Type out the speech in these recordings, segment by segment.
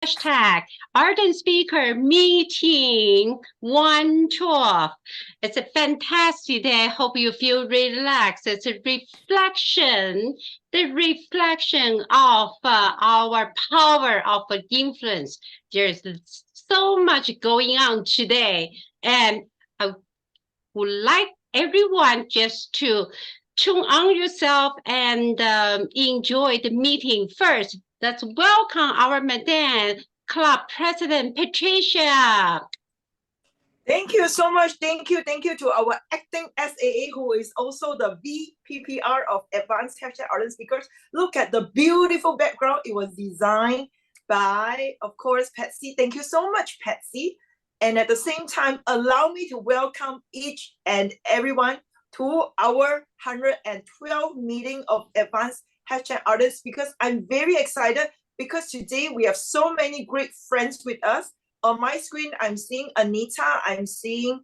hashtag Ardent Speaker Meeting 112. It's a fantastic day. I hope you feel relaxed. It's a reflection, the reflection of our power of influence. There's so much going on today, and I would like everyone just to tune on yourself and enjoy the meeting first. Let's welcome our Madame Club President Patricia. Thank you so much. Thank you to our acting SAA, who is also the VPPR of Advanced Hashtag Ardent Speakers. Look at the beautiful background. It was designed by, of course, Patsy. Thank you so much, Patsy. And at the same time, allow me to welcome each and everyone to our 112 meeting of Advanced Hashtag Ardent Speakers. I'm very excited because today we have so many great friends with us. On my screen, I'm seeing Anita, I'm seeing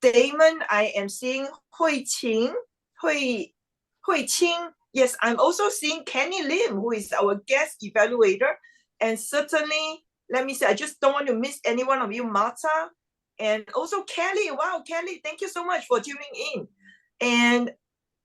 Damon, I am seeing Hui Qing. Yes, I'm also seeing Kenny Lim, who is our guest evaluator. And certainly, let me say, I just don't want to miss any one of you, Marta. And also Kelly. Wow, Kelly, thank you so much for tuning in. And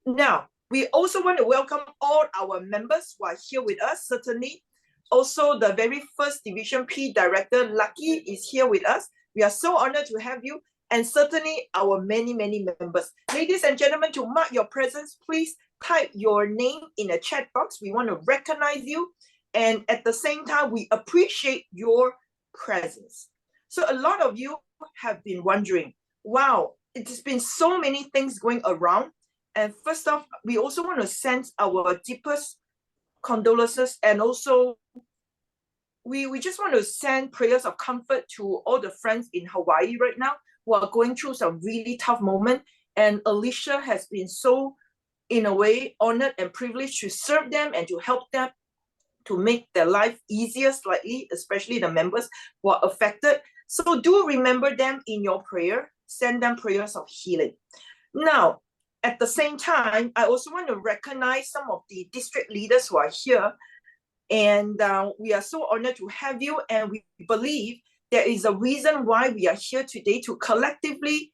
now, we also want to welcome all our members who are here with us, certainly. Also, the very first Division P Director, Lucky, is here with us. We are so honored to have you, and certainly our many members. Ladies and gentlemen, to mark your presence, please type your name in the chat box. We want to recognize you, and at the same time, we appreciate your presence. So a lot of you have been wondering, wow, it's been so many things going around. And first off, we also want to send our deepest condolences, and also we just want to send prayers of comfort to all the friends in Hawaii right now who are going through some really tough moment. And Alicia has been so, in a way, honored and privileged to serve them and to help them to make their life easier slightly, especially the members who are affected. So do remember them in your prayer. Send them prayers of healing. Now, at the same time, I also want to recognize some of the district leaders who are here. And we are so honored to have you. And we believe there is a reason why we are here today, to collectively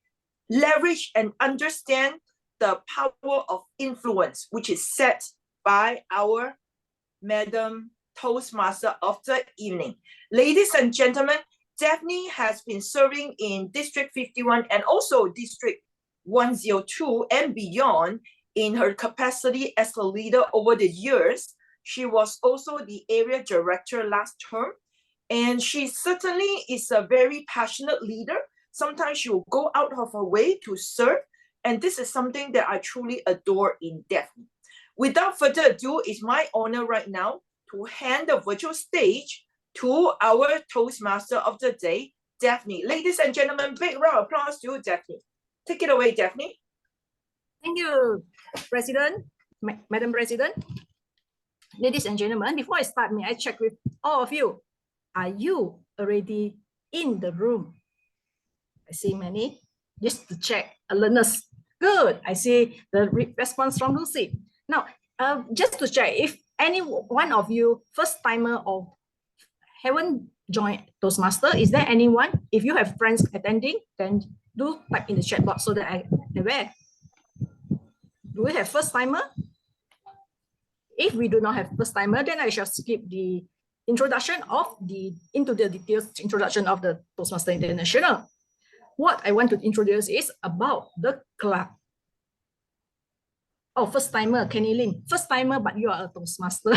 leverage and understand the power of influence, which is set by our Madam Toastmaster of the evening. Ladies and gentlemen, Daphne has been serving in District 51 and also District 102 and beyond in her capacity as a leader over the years. She was also the area director last term, and she certainly is a very passionate leader. Sometimes she will go out of her way to serve, and this is something that I truly adore in Daphne. Without further ado, it's my honor right now to hand the virtual stage to our Toastmaster of the day, Daphne. Ladies and gentlemen, big round of applause to Daphne. Take it away, Daphne. Thank you, President, Madam President. Ladies and gentlemen, before I start, may I check with all of you? Are you already in the room? I see many. Just to check, alertness. Good. I see the response from Lucy. Now, just to check, if any one of you first timer or haven't joined Toastmaster, is there anyone? If you have friends attending, then do type in the chat box so that I'm aware. Do we have first timer? If we do not have first timer, then I shall skip the introduction of into the details introduction of the Toastmaster International. What I want to introduce is about the club. Oh, first timer, Kenny Lim. First timer, but you are a Toastmaster.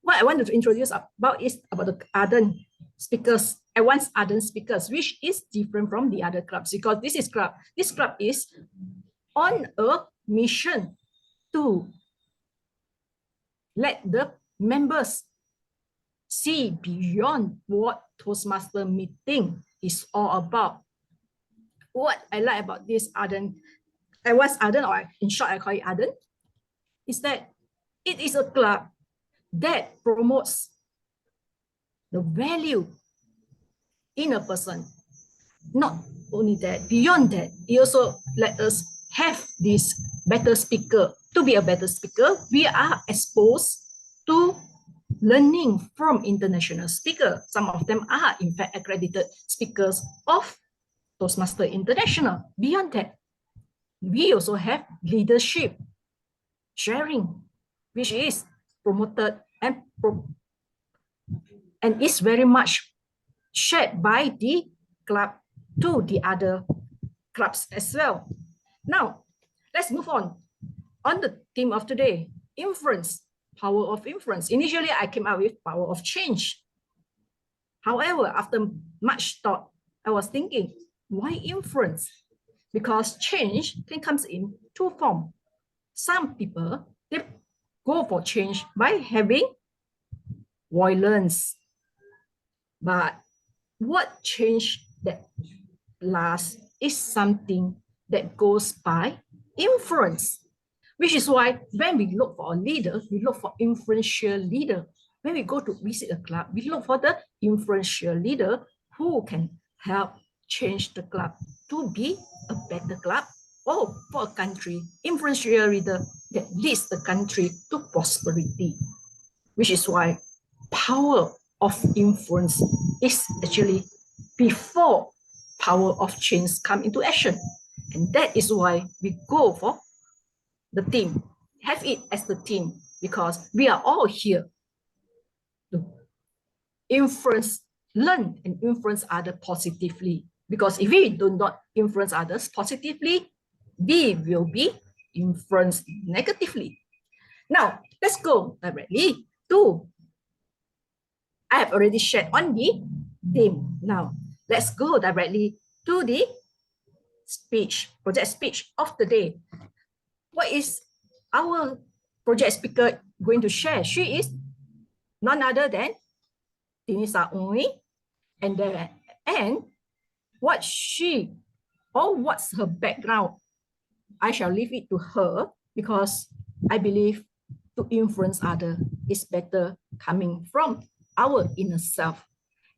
What I wanted to introduce about is about the Ardent Speakers, Advanced Ardent Speakers, which is different from the other clubs, because this club is on a mission to let the members see beyond what Toastmaster meeting is all about. What I like about this Ardent, Advanced Ardent, or in short I call it Ardent, is that it is a club that promotes the value in a person. Not only that, beyond that, it also let us have this better speaker. To be a better speaker, we are exposed to learning from international speakers. Some of them are, in fact, accredited speakers of Toastmaster International. Beyond that, we also have leadership sharing, which is promoted and is very much shared by the club to the other clubs as well. Now, let's move on. On the theme of today, influence, power of influence. Initially, I came up with power of change. However, after much thought, I was thinking, why influence? Because change can come in two forms. Some people, they go for change by having violence. But what change that lasts is something that goes by influence, which is why when we look for a leader, we look for influential leader. When we go to visit a club, we look for the influential leader who can help change the club to be a better club, or for a country, influential leader that leads the country to prosperity, which is why power of influence is actually before power of change come into action. And that is why we go for the theme, have it as the theme, because we are all here to influence, learn and influence others positively. Because if we do not influence others positively, we will be influenced negatively. Now, let's go directly to, I have already shared on the theme. Now, let's go directly to the speech, project speech of the day. What is our project speaker going to share? She is none other than Tinisa Ui, and what she, or what's her background, I shall leave it to her, because I believe to influence others is better coming from our inner self.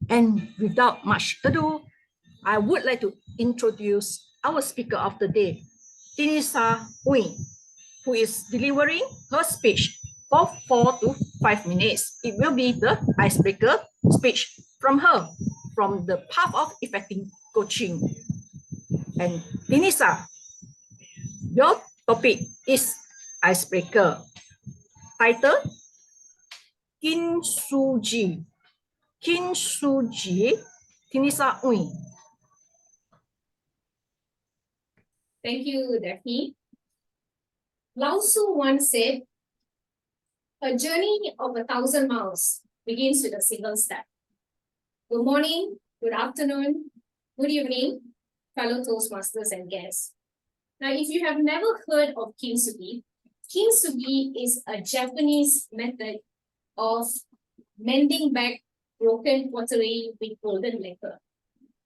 And without much ado, I would like to introduce our speaker of the day, Tinisa Ui, who is delivering her speech for 4 to 5 minutes. It will be the icebreaker speech from her, from the path of effective coaching. And Tinisa, your topic is icebreaker. Title, Kintsugi. Kintsugi, Tinisa Ui. Thank you, Daphne. Lao Tzu once said, a journey of 1,000 miles begins with a single step. Good morning, good afternoon, good evening, fellow Toastmasters and guests. Now, if you have never heard of kintsugi, kintsugi is a Japanese method of mending back broken pottery with golden lacquer.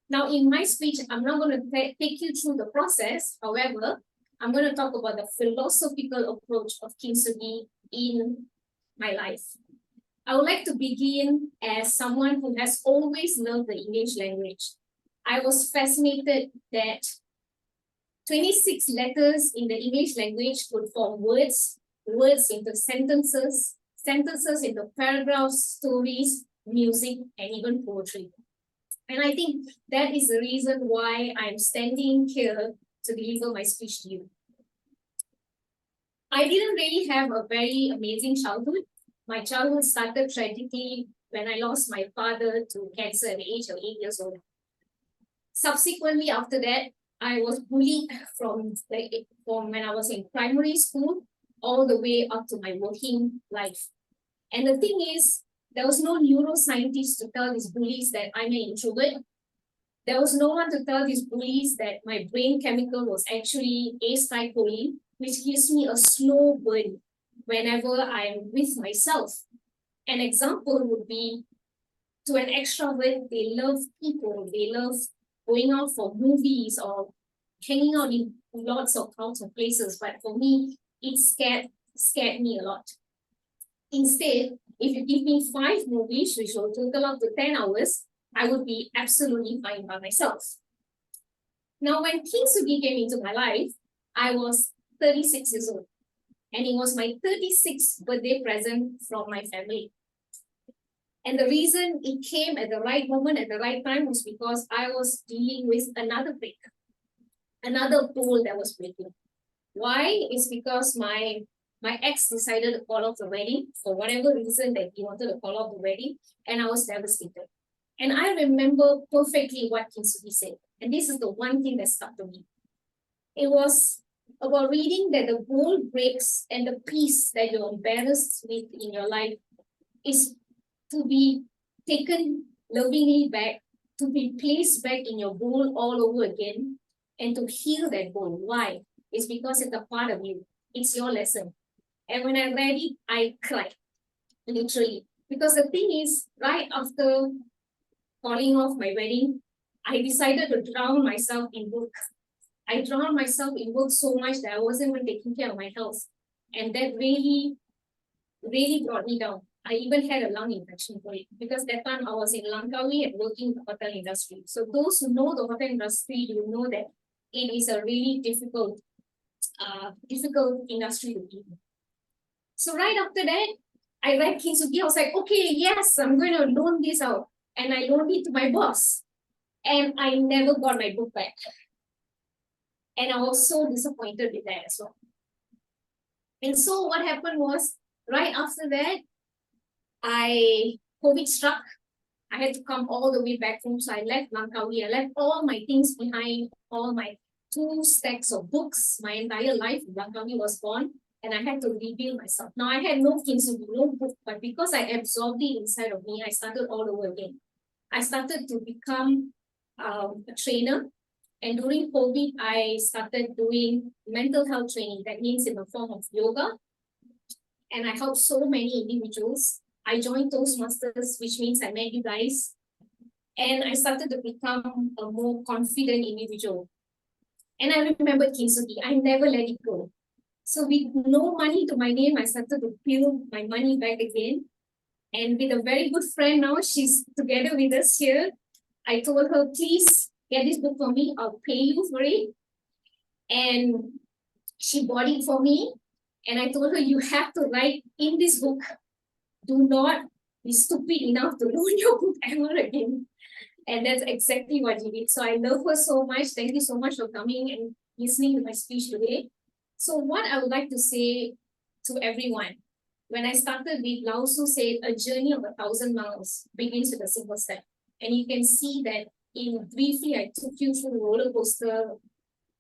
Now, in my speech, I'm not going to take you through the process. However, I'm going to talk about the philosophical approach of kintsugi in my life. I would like to begin as someone who has always loved the English language. I was fascinated that 26 letters in the English language could form words, words into sentences, sentences into paragraphs, stories, music, and even poetry. And I think that is the reason why I'm standing here to deliver my speech to you. I didn't really have a very amazing childhood. My childhood started tragically when I lost my father to cancer at the age of 8 years old. Subsequently, after that, I was bullied from when I was in primary school all the way up to my working life. And the thing is, there was no neuroscientist to tell these bullies that I'm an introvert. There was no one to tell these bullies that my brain chemical was actually acetylcholine, which gives me a slow burn whenever I'm with myself. An example would be, to an extrovert, they love people, they love going out for movies or hanging out in lots of crowds of places. But for me, it scared me a lot. Instead, if you give me 5 movies, which will total up to 10 hours, I would be absolutely fine by myself. Now, when kintsugi came into my life, I was 36 years old. And it was my 36th birthday present from my family. And the reason it came at the right moment, at the right time, was because I was dealing with another break, another pole that was breaking. Why? It's because my ex decided to call off the wedding for whatever reason that he wanted to call off the wedding, and I was devastated. And I remember perfectly what Kintsugi said, and this is the one thing that stuck to me. It was about reading that the bowl breaks and the piece that you're embarrassed with in your life is to be taken lovingly back, to be placed back in your bowl all over again, and to heal that bowl. Why? It's because it's a part of you. It's your lesson. And when I read it, I cried, literally. Because the thing is, right after calling off my wedding, I decided to drown myself in work. I drowned myself in work so much that I wasn't even taking care of my health. And that really, really brought me down. I even had a lung infection for it because that time I was in Langkawi and working in the hotel industry. So those who know the hotel industry, you know that it is a really difficult industry to be in. So right after that, I read Kintsugi. I was like, okay, yes, I'm going to loan this out. And I loaned it to my boss. And I never got my book back. And I was so disappointed with that as well. And so what happened was, right after that, COVID struck. I had to come all the way back home. So I left Langkawi. I left all my things behind, all my 2 stacks of books. My entire life in Langkawi was gone. And I had to rebuild myself. Now I had no Kintsugi, no book, but because I absorbed it inside of me, I started all over again. I started to become a trainer. And during COVID, I started doing mental health training. That means in the form of yoga. And I helped so many individuals. I joined Toastmasters, which means I met you guys. And I started to become a more confident individual. And I remembered Kintsugi. I never let it go. So with no money to my name, I started to build my money back again. And with a very good friend now, she's together with us here. I told her, please get this book for me. I'll pay you for it. And she bought it for me. And I told her, you have to write in this book. Do not be stupid enough to loan your book ever again. And that's exactly what she did. So I love her so much. Thank you so much for coming and listening to my speech today. So what I would like to say to everyone, when I started with, Lao Tzu said, a journey of 1,000 miles begins with a simple step. And you can see that briefly, I took you through the roller coaster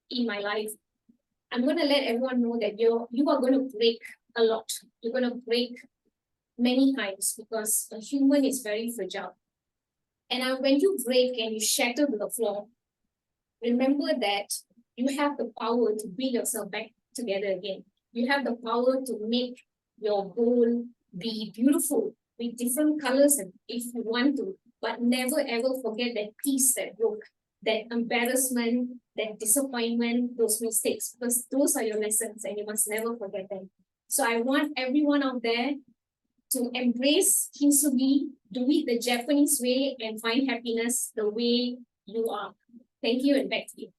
in my life. I'm going to let everyone know that you are going to break a lot. You're going to break many times because a human is very fragile. And when you break and you shatter to the floor, remember that you have the power to build yourself back together again. You have the power to make your bowl be beautiful with different colors if you want to, but never ever forget that piece that broke, that embarrassment, that disappointment, those mistakes, because those are your lessons and you must never forget them. So I want everyone out there to embrace Kintsugi, do it the Japanese way and find happiness the way you are. Thank you and back to you.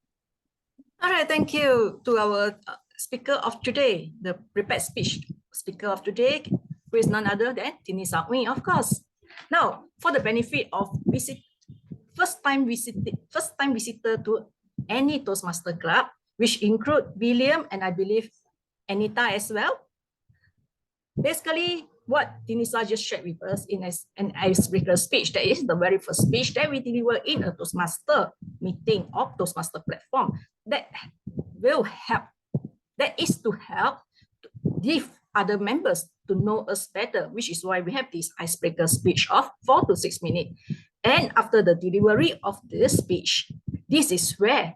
All right, thank you to our speaker of today, the prepared speech speaker of today, who is none other than Tini Sakmi, of course. Now, for the benefit of first-time visitor to any Toastmaster Club, which include William and I believe Anita as well. Basically, what Tinisa just shared with us in an icebreaker speech, that is the very first speech that we deliver in a Toastmaster meeting of Toastmaster platform, that is to help to give other members to know us better, which is why we have this icebreaker speech of 4 to 6 minutes. And after the delivery of this speech, this is where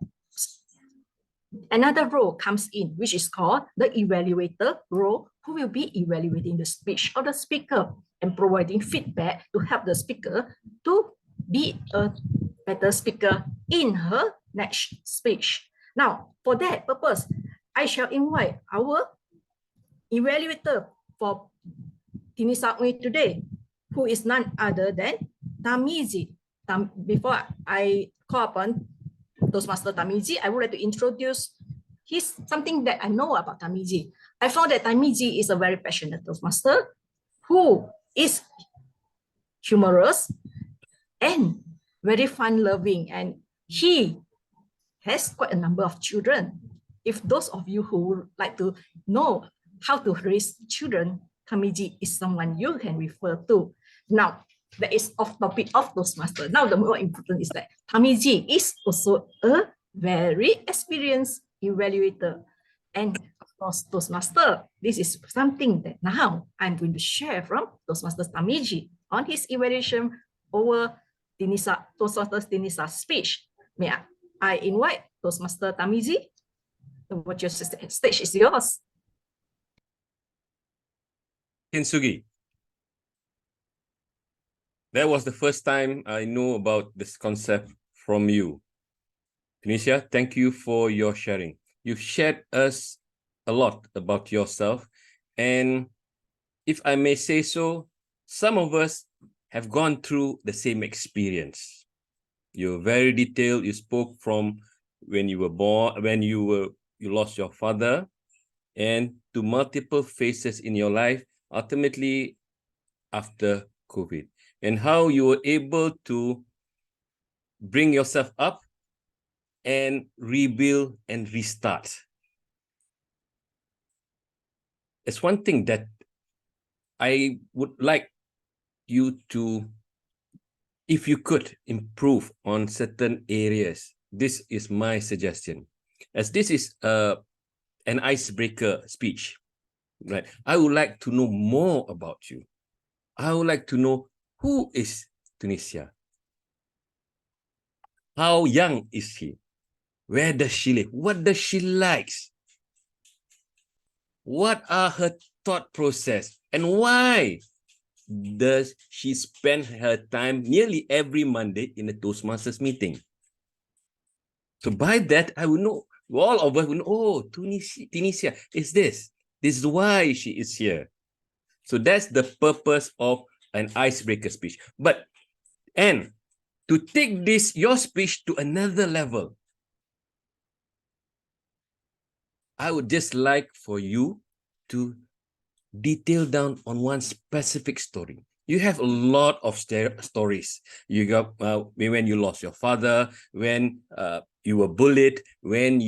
another role comes in, which is called the evaluator role, who will be evaluating the speech of the speaker and providing feedback to help the speaker to be a better speaker in her next speech. Now, for that purpose, I shall invite our evaluator for Tini Sakmi today, who is none other than Tamizi. Before I call upon Toastmaster Tamizi, I would like to introduce something that I know about Tamizi. I found that Tamizi is a very passionate Toastmaster who is humorous, and very fun-loving. And he has quite a number of children. If those of you who would like to know how to raise children, Tamiji is someone you can refer to. Now, that is off topic of Toastmaster. Now, the more important is that Tamiji is also a very experienced evaluator. And of course, Toastmaster, this is something that now I'm going to share from Toastmaster Tamiji on his evaluation over Toastmaster Tinisa's speech. May I invite Toastmaster Tamiji? What your stage is yours. Kintsugi. That was the first time I know about this concept from you. Tunisia, thank you for your sharing. You've shared us a lot about yourself. And if I may say so, some of us have gone through the same experience. You're very detailed. You spoke from when you were born, when you lost your father, and to multiple phases in your life, ultimately after COVID, and how you were able to bring yourself up and rebuild and restart. It's one thing that I would like you to, if you could, improve on certain areas. This is my suggestion. As this is an icebreaker speech, right? I would like to know more about you. I would like to know, who is Tunisia? How young is she? Where does she live? What does she like? What are her thought process? And why does she spend her time nearly every Monday in a Toastmasters meeting? So by that, I will know, all of us will know, oh, Tunisia is this. This is why she is here. So that's the purpose of an icebreaker speech. And to take your speech to another level, I would just like for you to detail down on one specific story. You have a lot of stories. You got when you lost your father, when you were bullied, when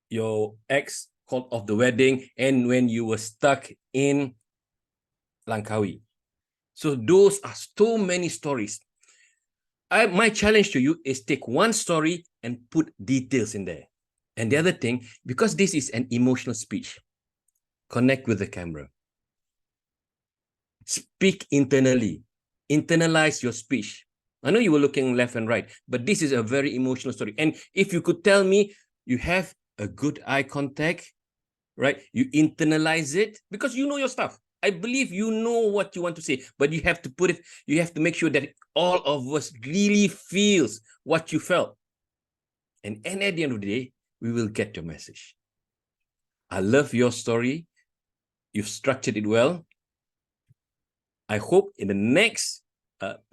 your ex called off the wedding, and when you were stuck in Langkawi. So those are so many stories. My challenge to you is take one story and put details in there. And the other thing, because this is an emotional speech, connect with the camera. Speak internally. Internalize your speech. I know you were looking left and right, but this is a very emotional story. And if you could tell me you have a good eye contact, right? You internalize it because you know your stuff. I believe you know what you want to say, but you have to put it, you have to make sure that all of us really feels what you felt. And at the end of the day, we will get your message. I love your story. You've structured it well. I hope in the next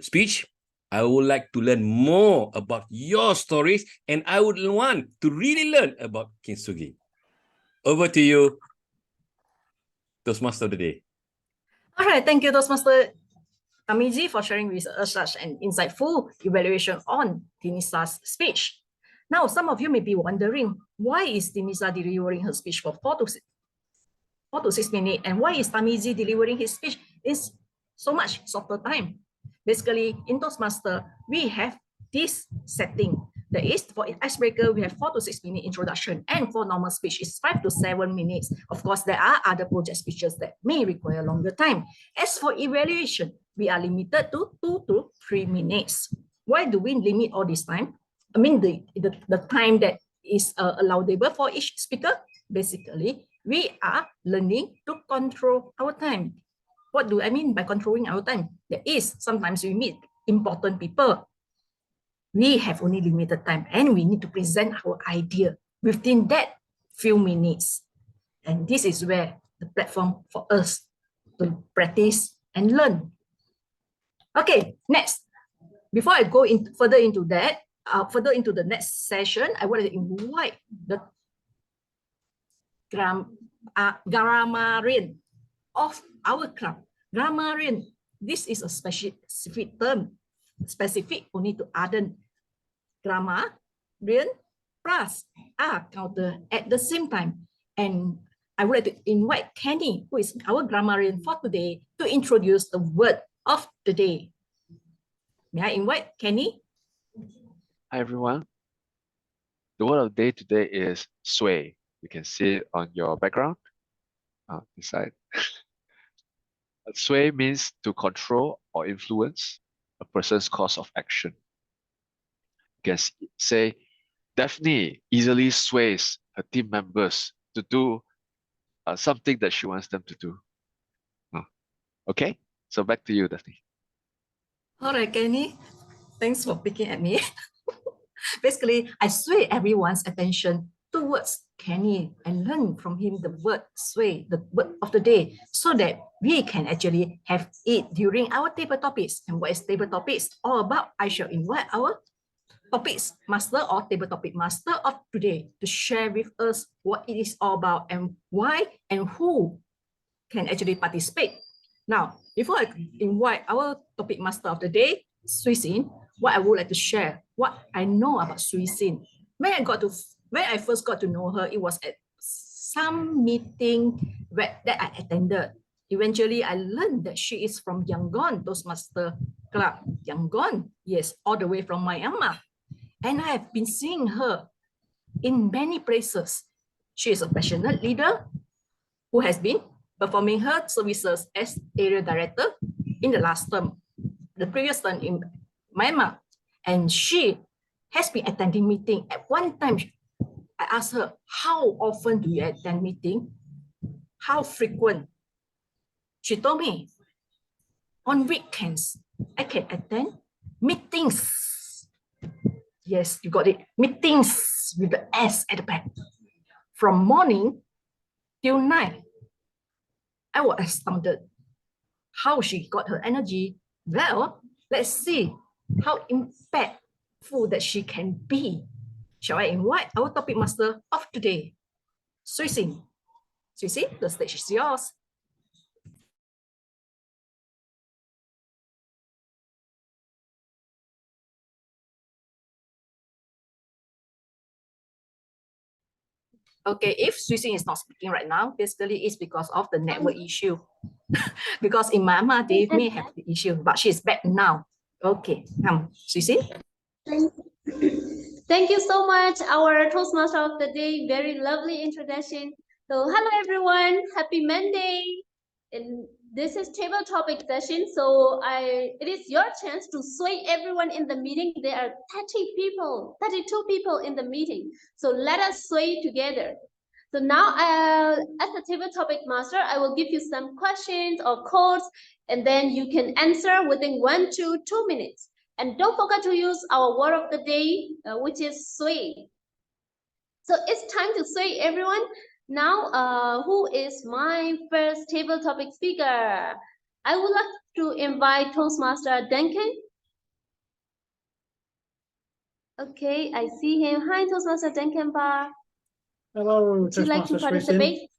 speech, I would like to learn more about your stories, and I would want to really learn about Kintsugi. Over to you, Toastmaster of the day. All right, thank you, Toastmaster Tamiji, for sharing with us such an insightful evaluation on Tinisa's speech. Now, some of you may be wondering, why is Tinisa delivering her speech for 4 to 6 minutes, and why is Tamiji delivering his speech in so much shorter time? Basically, in Toastmaster, we have this setting. That is, for icebreaker, we have 4 to 6 minute introduction, and for normal speech, it's 5 to 7 minutes. Of course, there are other project speeches that may require longer time. As for evaluation, we are limited to 2 to 3 minutes. Why do we limit all this time? I mean, the time that is allowable for each speaker. Basically, we are learning to control our time. What do I mean by controlling our time? There is sometimes we meet important people. We have only limited time, and we need to present our idea within that few minutes. And this is where the platform for us to practice and learn. Okay, next. Before I go further into the next session, I want to invite the grammarian of our club. Grammarian this is a specific term, specific only to other grammar, real plus are counted at the same time. And I would like to invite Kenny, who is our grammarian for today, to introduce the word of the day. May I invite Kenny? Hi everyone. The word of the day today is sway. You can see it on your background. This side. Sway means to control or influence a person's course of action. You can say Daphne easily sways her team members to do something that she wants them to do. Okay, so back to you, Daphne. All right, Kenny. Thanks for picking at me. Basically, I sway everyone's attention towards Kenny and learn from him the word sway, the word of the day, so that we can actually have it during our table topics. And what is table topics all about? I shall invite our topics master or table topic master of today to share with us what it is all about and why and who can actually participate. Now, before I invite our topic master of the day, Swee Sin, what I would like to share, what I know about Swee Sin. When I first got to know her, it was at some meeting that I attended. Eventually, I learned that she is from Yangon Toastmaster Club. Yangon, yes, all the way from Myanmar. And I have been seeing her in many places. She is a passionate leader who has been performing her services as area director in the last term, the previous term in Myanmar. And she has been attending meeting. At one time, I asked her, how often do you attend meeting? How frequent? She told me, on weekends, I can attend meetings. Yes, you got it. Meetings with the S at the back. From morning till night. I was astounded how she got her energy. Well, let's see how impactful that she can be. Shall I invite our topic master of today, Swee Sin? Swee Sin, the stage is yours. Okay, if Swee Sin is not speaking right now, basically it's because of the network issue. Because in Myanmar, they may have the issue, but she's back now. Okay, Swee Sin. Thank you so much, our Toastmaster of the day. Very lovely introduction. So hello everyone, happy Monday. And this is table topic session. So it is your chance to sway everyone in the meeting. There are 32 people in the meeting. So let us sway together. So now as a table topic master, I will give you some questions or codes, and then you can answer within 1 to 2 minutes. And don't forget to use our word of the day, which is sway. So it's time to sway, everyone. Now, who is my first table topic speaker? I would like to invite Toastmaster Duncan. Okay, I see him. Hi, Toastmaster Duncan Bar. Hello, Would you like to participate?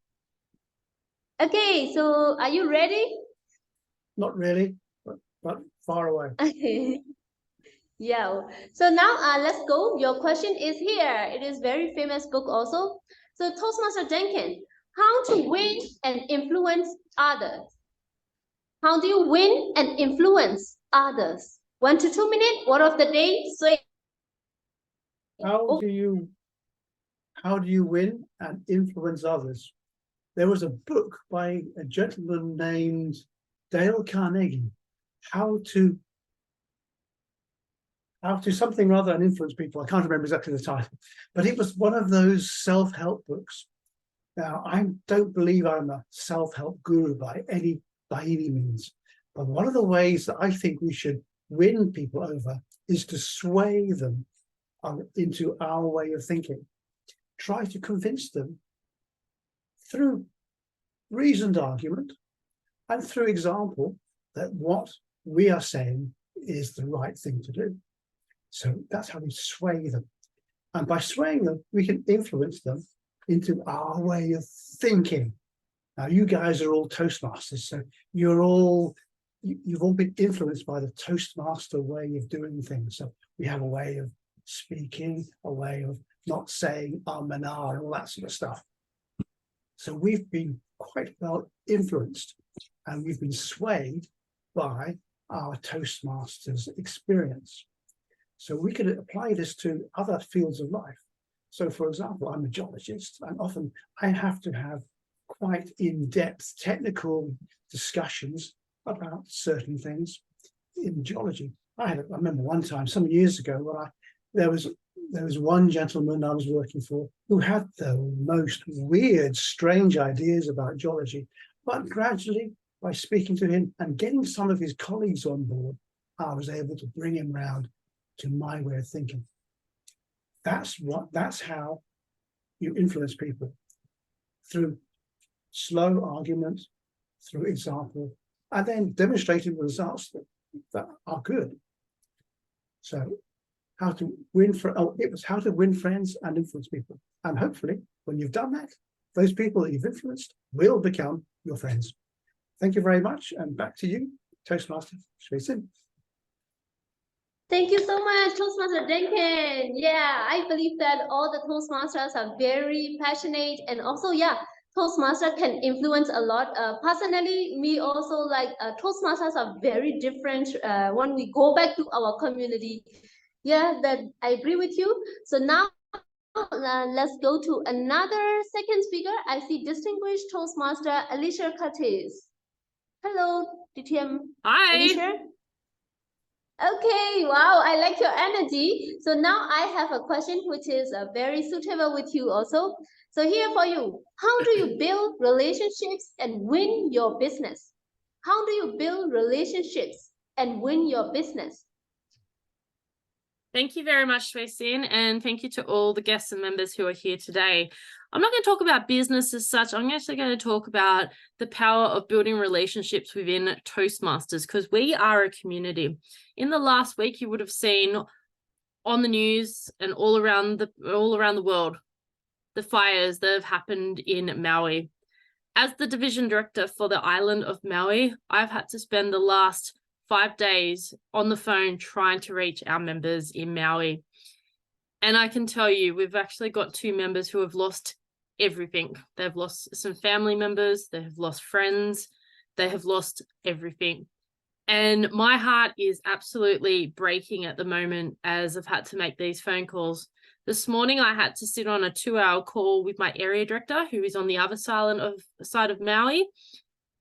Okay, so are you ready? Not really, but far away. Okay. Yeah. So now let's go. Your question is here. It is very famous book also. So Toastmaster Duncan, how to win and influence others? How do you win and influence others? 1 to 2 minutes. Word of the day. So How do you win and influence others? There was a book by a gentleman named Dale Carnegie, how to something rather than influence people. I can't remember exactly the title, but it was one of those self-help books. Now, I don't believe I'm a self-help guru by any means, but one of the ways that I think we should win people over is to sway them into our way of thinking. Try to convince them through reasoned argument and through example that what we are saying is the right thing to do. So that's how we sway them. And by swaying them, we can influence them into our way of thinking. Now, you guys are all Toastmasters, so you're all you've all been influenced by the Toastmaster way of doing things. So we have a way of speaking, a way of not saying and all that sort of stuff. So we've been quite well influenced, and we've been swayed by our Toastmasters experience. So we could apply this to other fields of life. So for example, I'm a geologist, and often I have to have quite in-depth technical discussions about certain things in geology. I remember one time, some years ago, when there was one gentleman I was working for who had the most weird, strange ideas about geology, but gradually, by speaking to him and getting some of his colleagues on board, I was able to bring him round to my way of thinking. That's how you influence people, through slow arguments, through example, and then demonstrating results that are good. So how to win it was how to win friends and influence people. And hopefully, when you've done that, those people that you've influenced will become your friends. Thank you very much, and back to you, Toastmaster Shui Sin. Thank you so much, Toastmaster Duncan. Yeah, I believe that all the Toastmasters are very passionate, and also, yeah, Toastmasters can influence a lot. Personally, me also, like, Toastmasters are very different when we go back to our community. Yeah, that I agree with you. So now let's go to another second speaker. I see distinguished Toastmaster Alicia Curtis. Hello, DTM. Hi. Alicia. Okay, wow, I like your energy. So now I have a question which is very suitable with you also. So here for you, how do you build relationships and win your business? How do you build relationships and win your business? Thank you very much, Shui Sin, and thank you to all the guests and members who are here today. I'm not going to talk about business as such. I'm actually going to talk about the power of building relationships within Toastmasters, because we are a community. In the last week, you would have seen on the news and all around the world the fires that have happened in Maui. As the division director for the island of Maui, I've had to spend the last 5 days on the phone trying to reach our members in Maui. And I can tell you, we've actually got 2 members who have lost everything. They've lost some family members, they have lost friends, they have lost everything. And my heart is absolutely breaking at the moment as I've had to make these phone calls. This morning, I had to sit on a 2-hour call with my area director, who is on the other side of Maui,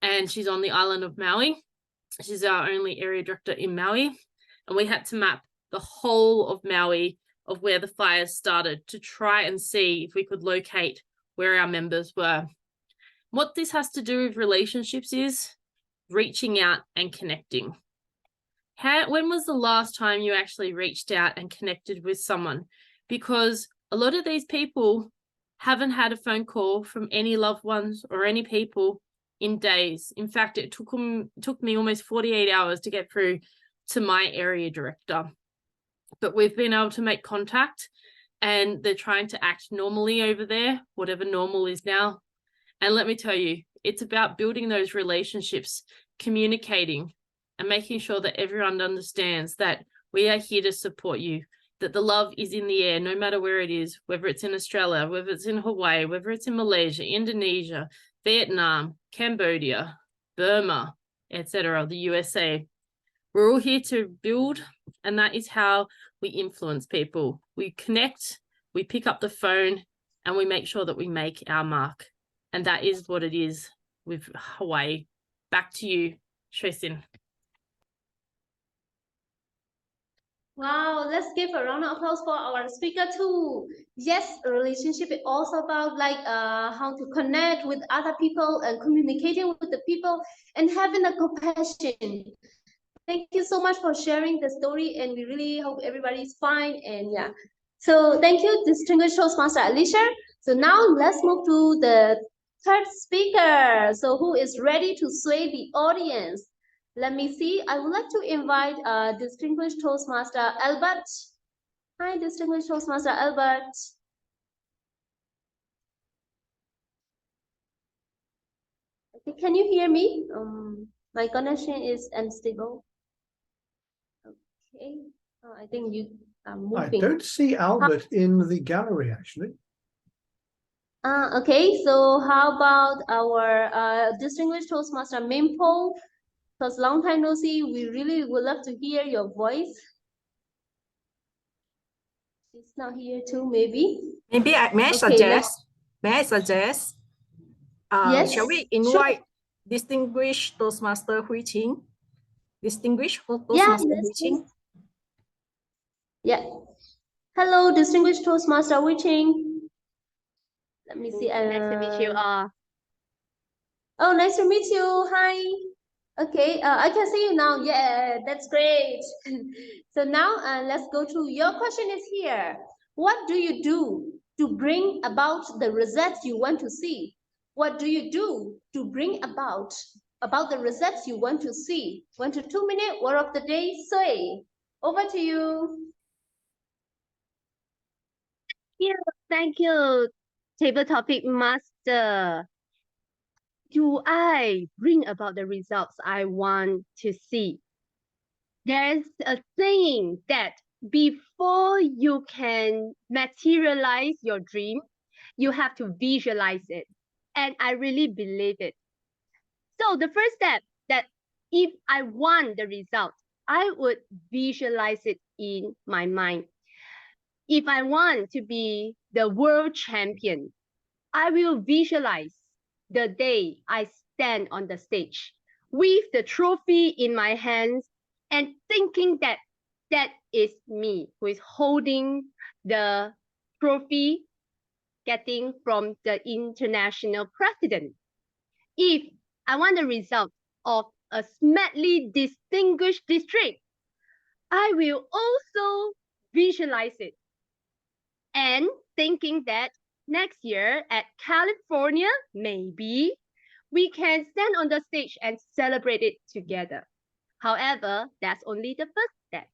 and she's on the island of Maui. She's our only area director in Maui, and we had to map the whole of Maui of where the fires started to try and see if we could locate where our members were. What this has to do with relationships is reaching out and connecting. When was the last time you actually reached out and connected with someone? Because a lot of these people haven't had a phone call from any loved ones or any people in days. In fact, it took me almost 48 hours to get through to my area director. But we've been able to make contact, and they're trying to act normally over there, whatever normal is now. And let me tell you, it's about building those relationships, communicating, and making sure that everyone understands that we are here to support you, that the love is in the air, no matter where it is, whether it's in Australia, whether it's in Hawaii, whether it's in Malaysia, Indonesia, Vietnam, Cambodia, Burma, etc., the USA. We're all here to build, and that is how we influence people. We connect, we pick up the phone, and we make sure that we make our mark. And that is what it is with Hawaii. Back to you, Shui Sin. Wow, let's give a round of applause for our speaker too. Yes, a relationship is also about like how to connect with other people and communicating with the people and having a compassion. Thank you so much for sharing the story, and we really hope everybody is fine. And yeah, so thank you, distinguished Toastmaster Alicia. So now let's move to the third speaker. So who is ready to sway the audience? Let me see. I would like to invite distinguished Toastmaster Albert. Hi, distinguished Toastmaster Albert. Okay, can you hear me? My connection is unstable. Okay, I think you are I moving. don't see Albert in the gallery, actually. Okay, so how about our distinguished Toastmaster Mimpo? Because long time no see, we really would love to hear your voice. She's not here too, maybe. Maybe may I Okay, suggest? May I suggest? Yes, Shall we sure. invite distinguished Toastmaster Hui Qing? Distinguished Yeah, Toastmaster yes, Hui Qing. please. Yeah. Hello, distinguished Toastmaster Hui Qing. Let me see. Nice to meet you all. Oh, nice to meet you. Hi. Okay, I can see you now. Yeah, that's great. So now let's go to your question is here. What do you do to bring about the results you want to see? What do you do to bring about the results you want to see? 1 to 2 minute word of the day, Sui. Over to you. Thank you, table topic master. Do I bring about the results I want to see? There's a saying that before you can materialize your dream, you have to visualize it. And I really believe it. So the first step that if I want the result, I would visualize it in my mind. If I want to be the world champion, I will visualize the day I stand on the stage with the trophy in my hands and thinking that that is me who is holding the trophy getting from the international president. If I want the result of a smartly distinguished district, I will also visualize it and thinking that next year at California, maybe we can stand on the stage and celebrate it together. However, that's only the first step.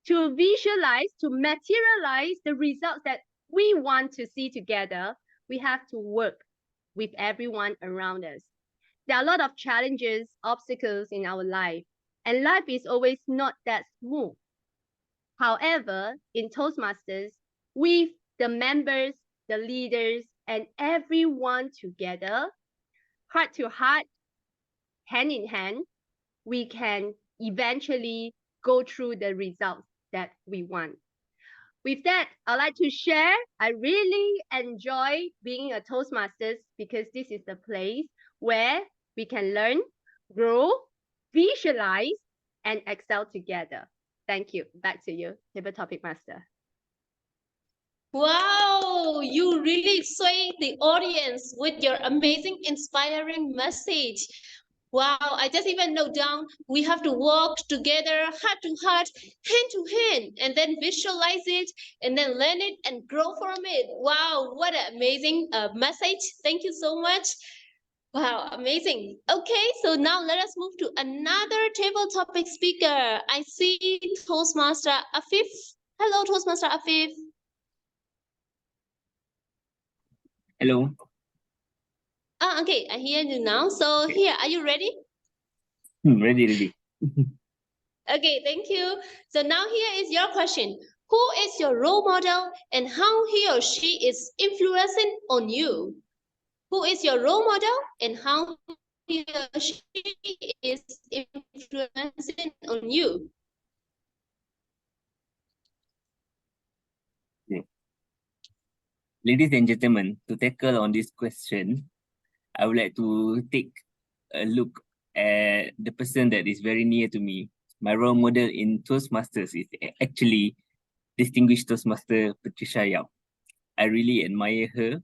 To visualize, to materialize the results that we want to see together, we have to work with everyone around us. There are a lot of challenges, obstacles in our life, and life is always not that smooth. However, in Toastmasters, with the members, the leaders, and everyone together, heart to heart, hand in hand, we can eventually go through the results that we want. With that, I'd like to share, I really enjoy being a Toastmasters because this is the place where we can learn, grow, visualize, and excel together. Thank you. Back to you, Table Topic Master. Wow, you really sway the audience with your amazing, inspiring message. Wow, I just even note down we have to walk together, heart to heart, hand to hand, and then visualize it, and then learn it and grow from it. Wow, what an amazing message. Thank you so much. Wow, amazing. Okay, so now let us move to another table topic speaker. I see Toastmaster Afif. Hello, Toastmaster Afif. Hello. Okay, I hear you now. So here, are you ready? Ready. Okay, thank you. So now here is your question. Who is your role model and how he or she is influencing on you? Who is your role model and how he or she is influencing on you? Ladies and gentlemen, to tackle on this question, I would like to take a look at the person that is very near to me. My role model in Toastmasters is actually distinguished Toastmaster Patricia Yap. I really admire her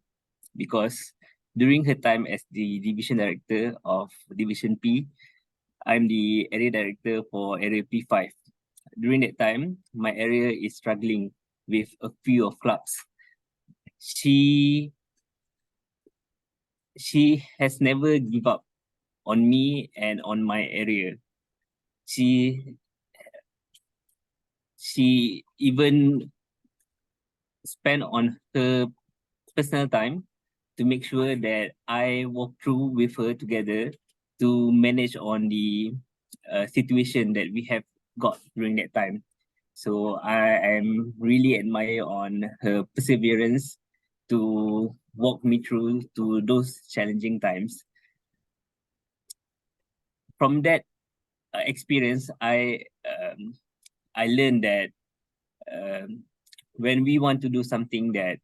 because during her time as the division director of Division P, I'm the area director for area P5. During that time, my area is struggling with a few of clubs. She has never give up on me and on my area. She even spent on her personal time to make sure that I walk through with her together to manage on the situation that we have got during that time. So I am really admire on her perseverance to walk me through to those challenging times. From that experience, I learned that when we want to do something that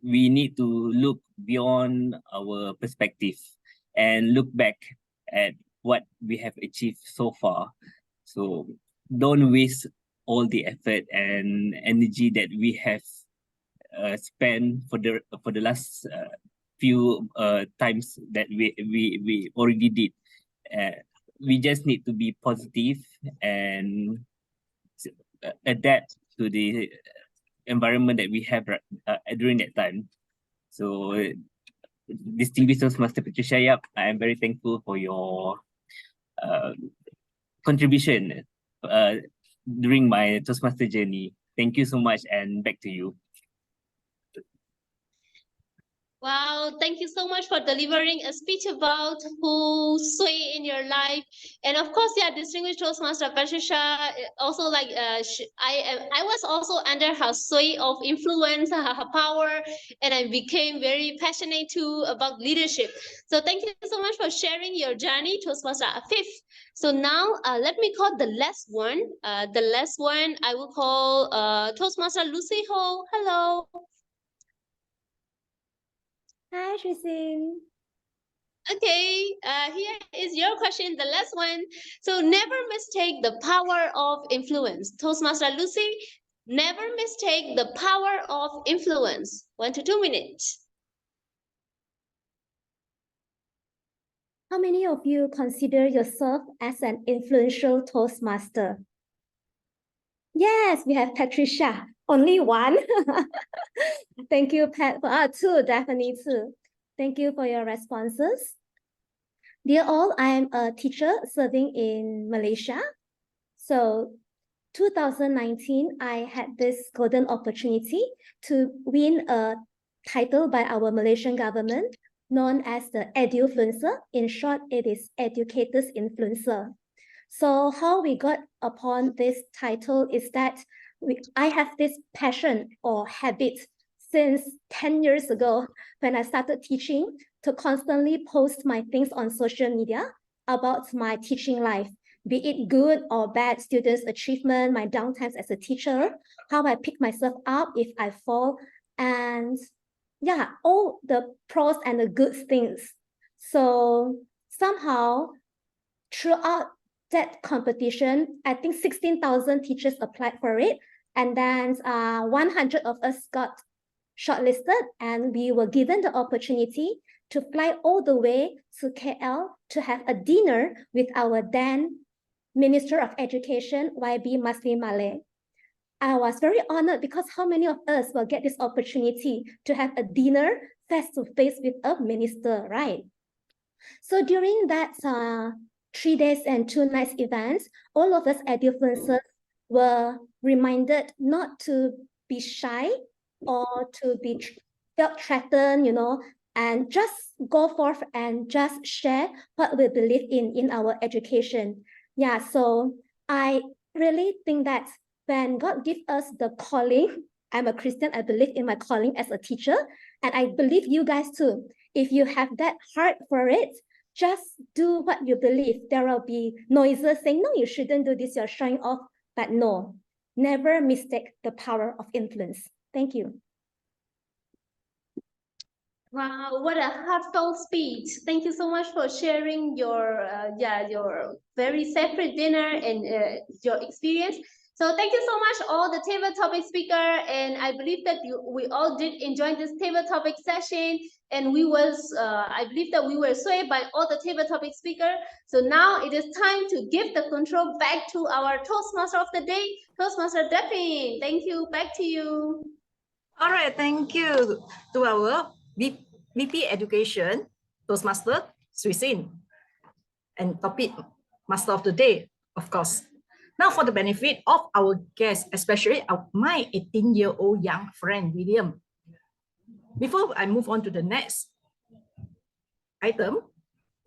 we need to look beyond our perspective and look back at what we have achieved so far. So don't waste all the effort and energy that we have spent for the last few times that we already did. We just need to be positive and adapt to the environment that we have during that time. So distinguished Toastmaster Patricia Yap, I am very thankful for your contribution during my Toastmaster journey. Thank you so much, and back to you. Wow, thank you so much for delivering a speech about who sway in your life. And of course, yeah, distinguished Toastmaster Patricia, also like I was also under her sway of influence, her power, and I became very passionate too about leadership. So thank you so much for sharing your journey, Toastmaster Afif. So now let me call the last one. The last one I will call Toastmaster Lucy Ho. Hello. Hi, Shrisin. Okay, here is your question, the last one. So never mistake the power of influence. Toastmaster Lucy, never mistake the power of influence. 1 to 2 minutes. How many of you consider yourself as an influential Toastmaster? Yes, we have Patricia. Only one. Thank you, Pat. Two, definitely two. Thank you for your responses. Dear all, I am a teacher serving in Malaysia. So 2019, I had this golden opportunity to win a title by our Malaysian government known as the Edufluencer. In short, it is Educators Influencer. So how we got upon this title is that I have this passion or habit since 10 years ago when I started teaching to constantly post my things on social media about my teaching life, be it good or bad students' achievement, my downtimes as a teacher, how I pick myself up if I fall, and yeah, all the pros and the good things. So somehow throughout that competition, I think 16,000 teachers applied for it. And then 100 of us got shortlisted, and we were given the opportunity to fly all the way to KL to have a dinner with our then Minister of Education, YB Masri Malay. I was very honored because how many of us will get this opportunity to have a dinner face-to-face with a minister, right? So during that 3 days and 2 nights event, all of us Edufluencers were reminded not to be shy or to be felt threatened, you know, and just go forth and just share what we believe in our education. Yeah, so I really think that when God gives us the calling, I'm a Christian, I believe in my calling as a teacher, and I believe you guys too. If you have that heart for it, just do what you believe. There will be noises saying, no, you shouldn't do this, you're showing off, but no, never mistake the power of influence. Thank you. Wow, what a heartfelt speech. Thank you so much for sharing your your very separate dinner and your experience. So thank you so much all the table topic speaker, and I believe that we all did enjoy this table topic session, and we was I believe that we were swayed by all the table topic speaker. So now it is time to give the control back to our Toastmaster of the day, Toastmaster Daphne. Thank you, back to you. All right, thank you to our VP Education, Toastmaster Shrisin, and topic Master of the Day, of course. Now for the benefit of our guests, especially my 18-year-old young friend, William. Before I move on to the next item,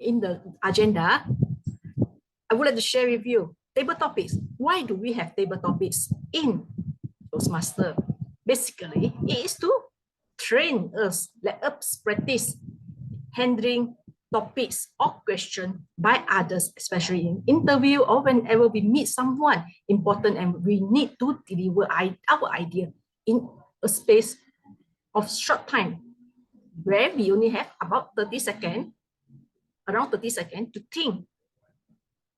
in the agenda, I would like to share with you table topics. Why do we have table topics in Toastmaster? Basically, it is to train us, let us practice handling topics or questions by others, especially in interview or whenever we meet someone important and we need to deliver our idea in a space of short time, where we only have about 30 seconds, around 30 seconds to think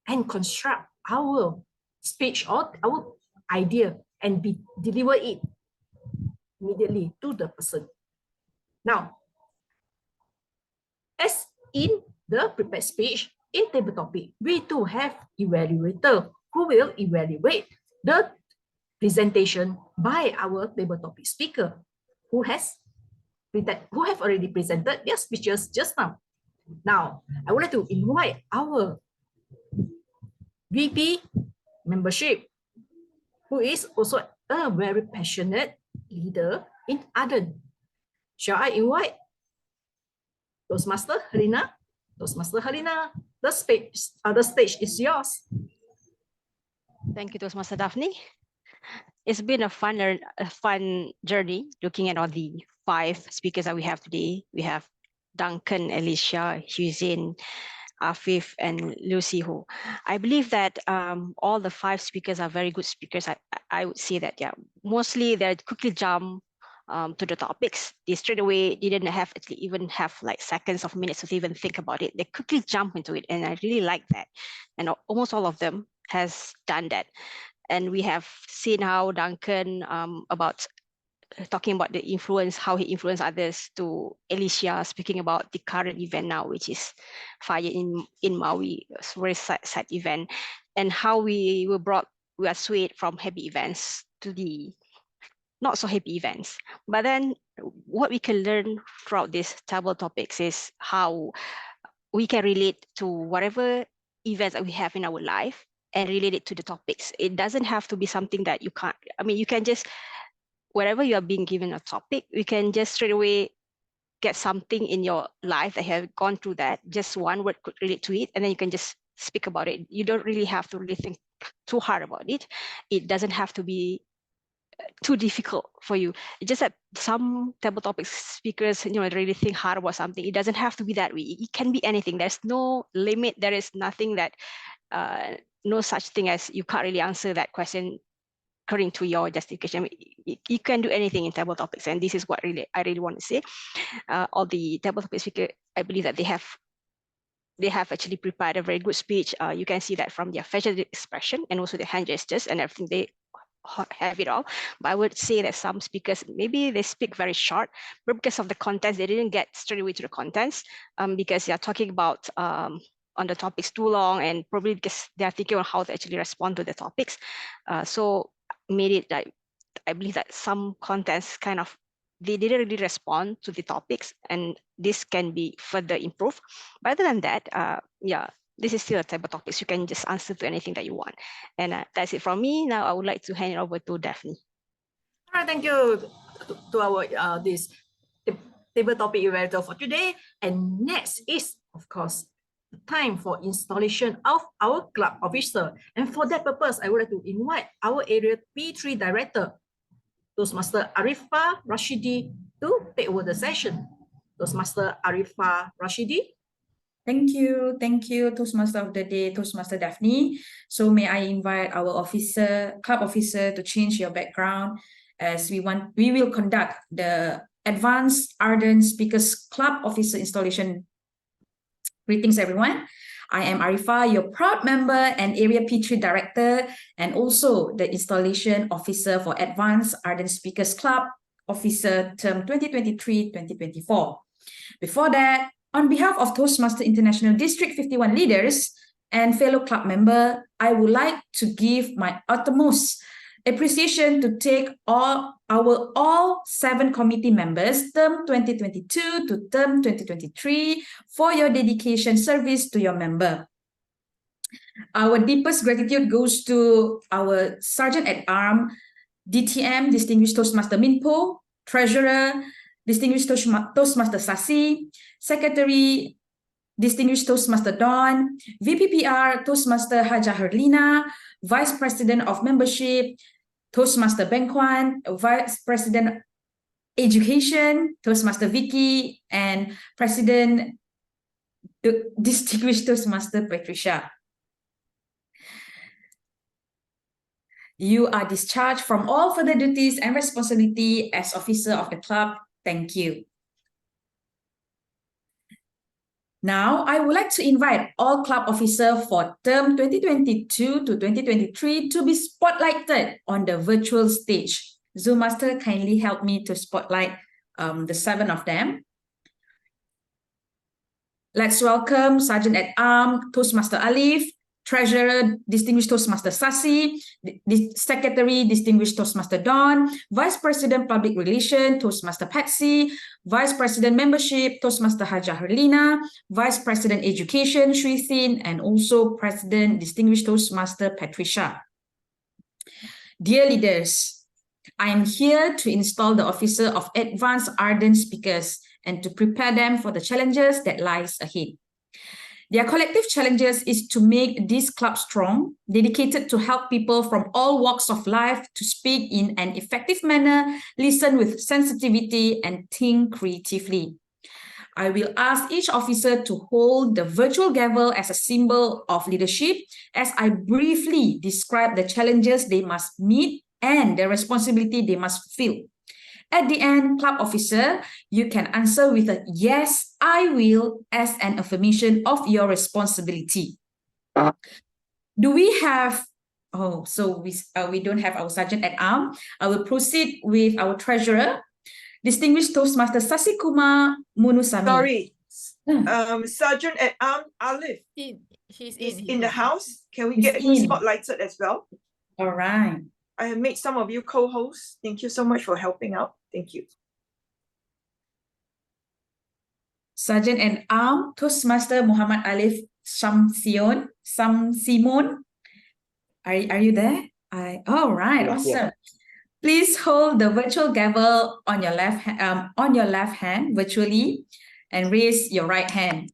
and construct our speech or our idea and deliver it immediately to the person. Now, as in the prepared speech, in table topic, we do have evaluator who will evaluate the presentation by our table topic speaker who have already presented their speeches just now. Now, I would like to invite our VP membership, who is also a very passionate leader in Aden. Shall I invite Toastmaster Helena? Toastmaster Helena, the stage is yours. Thank you, Toastmaster Daphne. It's been a fun journey looking at all the 5 speakers that we have today. We have Duncan, Alicia, Hussein, Afif, and Lucy Ho. I believe that all the 5 speakers are very good speakers. I would say that, yeah, mostly they quickly jump to the topics. They straight away didn't even have like seconds of minutes to even think about it. They quickly jump into it, and I really like that. And almost all of them has done that. And we have seen how Duncan about talking about the influence, how he influenced others, to Alicia speaking about the current event now, which is fire in Maui, a very sad event, and how we are swayed from happy events to the not so happy events. But then what we can learn throughout these table topics is how we can relate to whatever events that we have in our life and relate it to the topics. It doesn't have to be something that you can't, I mean, you can just, wherever you are being given a topic, you can just straight away get something in your life that have gone through that, just one word could relate to it, and then you can just speak about it. You don't really have to really think too hard about it. It doesn't have to be too difficult for you. It's just that some table topic speakers, really think hard about something. It doesn't have to be that way. It can be anything. There's no limit. There is nothing that, no such thing as you can't really answer that question according to your justification. I mean, you can do anything in table topics, and this is what I really want to say. All the table topic speakers, I believe that they have actually prepared a very good speech. You can see that from their facial expression and also the hand gestures and everything. They have it all. But I would say that some speakers, maybe they speak very short, but because of the contents, they didn't get straight away to the contents, because they are talking about on the topics too long, and probably because they are thinking on how to actually respond to the topics. So made it like, I believe that some contents kind of, they didn't really respond to the topics, and this can be further improved. But other than that, yeah, this is still a type of topics. You can just answer to anything that you want. And that's it from me. Now I would like to hand it over to Daphne. All right, thank you to our this table topic evaluator for today. And next is, of course, the time for installation of our club officer. And for that purpose, I would like to invite our Area P3 Director, Toastmaster Arifah Rashidi, to take over the session. Toastmaster Arifah Rashidi. Thank you, Toastmaster of the Day, Toastmaster Daphne. So may I invite our club officer to change your background, as we will conduct the Advanced Ardent Speakers Club Officer installation. Greetings, everyone. I am Arifah, your proud member and Area P3 Director, and also the Installation Officer for Advanced Ardent Speakers Club Officer term 2023-2024. Before that, on behalf of Toastmaster International District 51 leaders and fellow club member, I would like to give my utmost appreciation to take all 7 committee members, term 2022 to term 2023, for your dedication service to your member. Our deepest gratitude goes to our Sergeant at Arms, DTM, Distinguished Toastmaster Minpo, Treasurer, Distinguished Toastmaster Sasi, Secretary Distinguished Toastmaster Don, VPPR Toastmaster Haja Herlina, Vice President of Membership, Toastmaster Bengkwan, Vice President Education, Toastmaster Vicky, and President Distinguished Toastmaster Patricia. You are discharged from all further duties and responsibility as officer of the club. Thank you. Now, I would like to invite all club officers for term 2022 to 2023 to be spotlighted on the virtual stage. Zoom Master, kindly help me to spotlight the 7 of them. Let's welcome Sergeant at Arms, Toastmaster Alif, Treasurer, Distinguished Toastmaster Sasi, Secretary, Distinguished Toastmaster Don, Vice President Public Relations, Toastmaster Patsy, Vice President Membership, Toastmaster Haja Herlina, Vice President Education, Sri Thin, and also President, Distinguished Toastmaster Patricia. Dear leaders, I am here to install the officer of advanced ardent speakers and to prepare them for the challenges that lies ahead. Their collective challenges is to make this club strong, dedicated to help people from all walks of life to speak in an effective manner, listen with sensitivity, and think creatively. I will ask each officer to hold the virtual gavel as a symbol of leadership as I briefly describe the challenges they must meet and the responsibility they must fulfill. At the end, club officer, you can answer with a yes, I will, as an affirmation of your responsibility. Do we have, oh, so we don't have our Sergeant at Arms. I will proceed with our Treasurer, Distinguished Toastmaster Sasikumar Munusami. Sorry, Sergeant at Arms Alif He's is in the house. Can we He's get him in. spotlighted as well? All right. I have made some of you co-hosts. Thank you so much for helping out. Thank you. Sergeant at Arms Toastmaster Muhammad Alif Samsion. Are you there? All right, awesome. Please hold the virtual gavel on your left hand virtually and raise your right hand.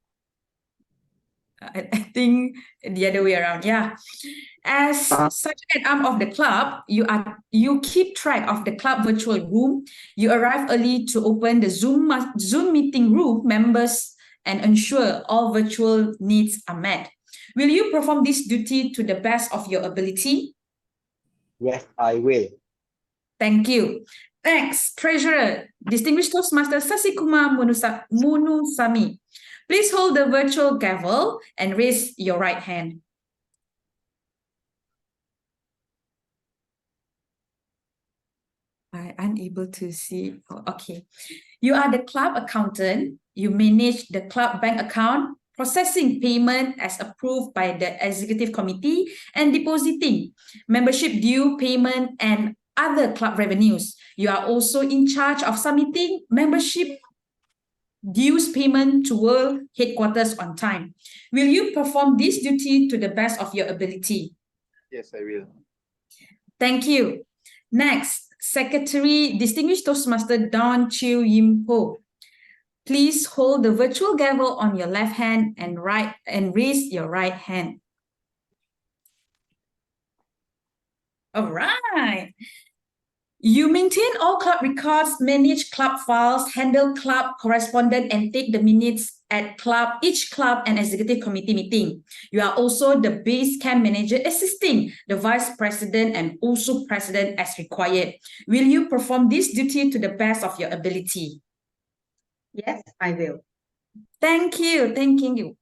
I think the other way around. Yeah. As Sergeant at Arms of the club, you keep track of the club virtual room. You arrive early to open the Zoom meeting room members and ensure all virtual needs are met. Will you perform this duty to the best of your ability? Yes, I will. Thank you. Next, Treasurer, Distinguished Toastmaster Sasikumar Munusami. Please hold the virtual gavel and raise your right hand. I'm unable to see. Oh, okay. You are the club accountant. You manage the club bank account, processing payment as approved by the executive committee, and depositing membership due payment and other club revenues. You are also in charge of submitting membership dues payment to World Headquarters on time. Will you perform this duty to the best of your ability? Yes, I will. Thank you. Next, Secretary, Distinguished Toastmaster Don Chiu Yim Ho. Please hold the virtual gavel on your left hand and raise your right hand. All right. You maintain all club records, manage club files, handle club correspondence, and take the minutes at each club and executive committee meeting. You are also the base camp manager assisting the vice president and also president as required. Will you perform this duty to the best of your ability? Yes, I will. Thank you. Thank you.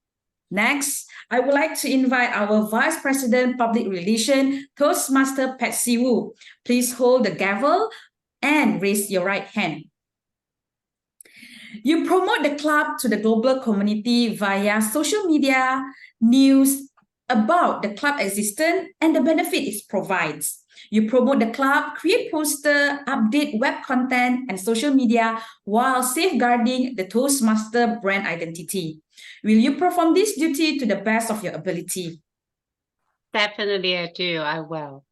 Next, I would like to invite our Vice President Public Relations, Toastmaster Patsy Wu. Please hold the gavel and raise your right hand. You promote the club to the global community via social media, news about the club existence and the benefit it provides. You promote the club, create poster, update web content and social media while safeguarding the Toastmaster brand identity. Will you perform this duty to the best of your ability? Definitely I do. I will.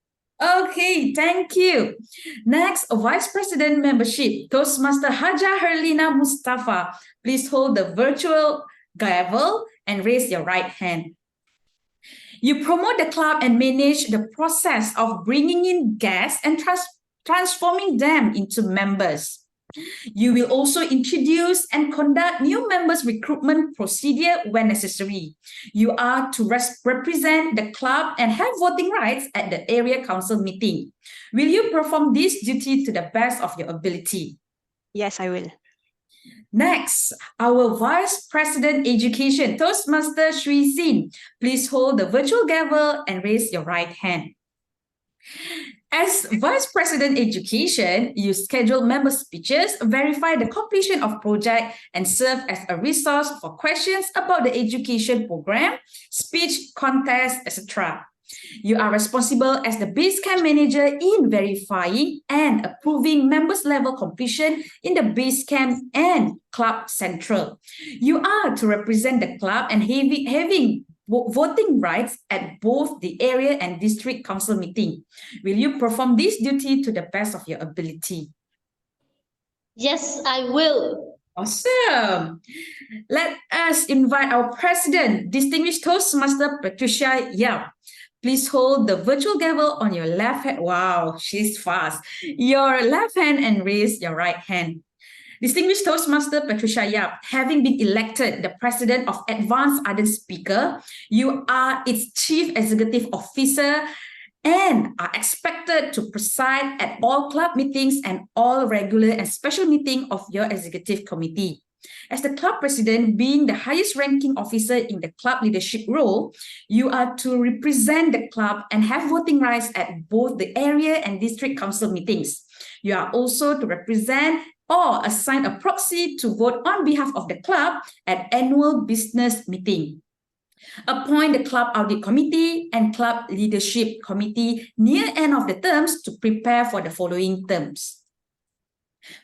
Okay, thank you. Next, Vice President Membership, Toastmaster Haja Herlina Mustafa. Please hold the virtual gavel and raise your right hand. You promote the club and manage the process of bringing in guests and transforming them into members. You will also introduce and conduct new members recruitment procedure when necessary. You are to represent the club and have voting rights at the area council meeting. Will you perform this duty to the best of your ability? Yes, I will. Next, our Vice President Education, Toastmaster Shui Sin. Please hold the virtual gavel and raise your right hand. As Vice President Education, you schedule member speeches, verify the completion of project, and serve as a resource for questions about the education program, speech contest, etc. You are responsible as the Basecamp manager in verifying and approving members level completion in the Basecamp and Club Central. You are to represent the club and having voting rights at both the area and district council meeting. Will you perform this duty to the best of your ability? Yes, I will. Awesome. Let us invite our president, distinguished Toastmaster Patricia Yap. Please hold the virtual gavel on your left hand. Wow, she's fast. Your left hand and raise your right hand. Distinguished Toastmaster Patricia Yap, having been elected the president of Advanced Ardent Speaker, you are its chief executive officer and are expected to preside at all club meetings and all regular and special meetings of your executive committee. As the club president, being the highest ranking officer in the club leadership role, you are to represent the club and have voting rights at both the area and district council meetings. You are also to represent or assign a proxy to vote on behalf of the club at annual business meeting. Appoint the club audit committee and club leadership committee near end of the terms to prepare for the following terms.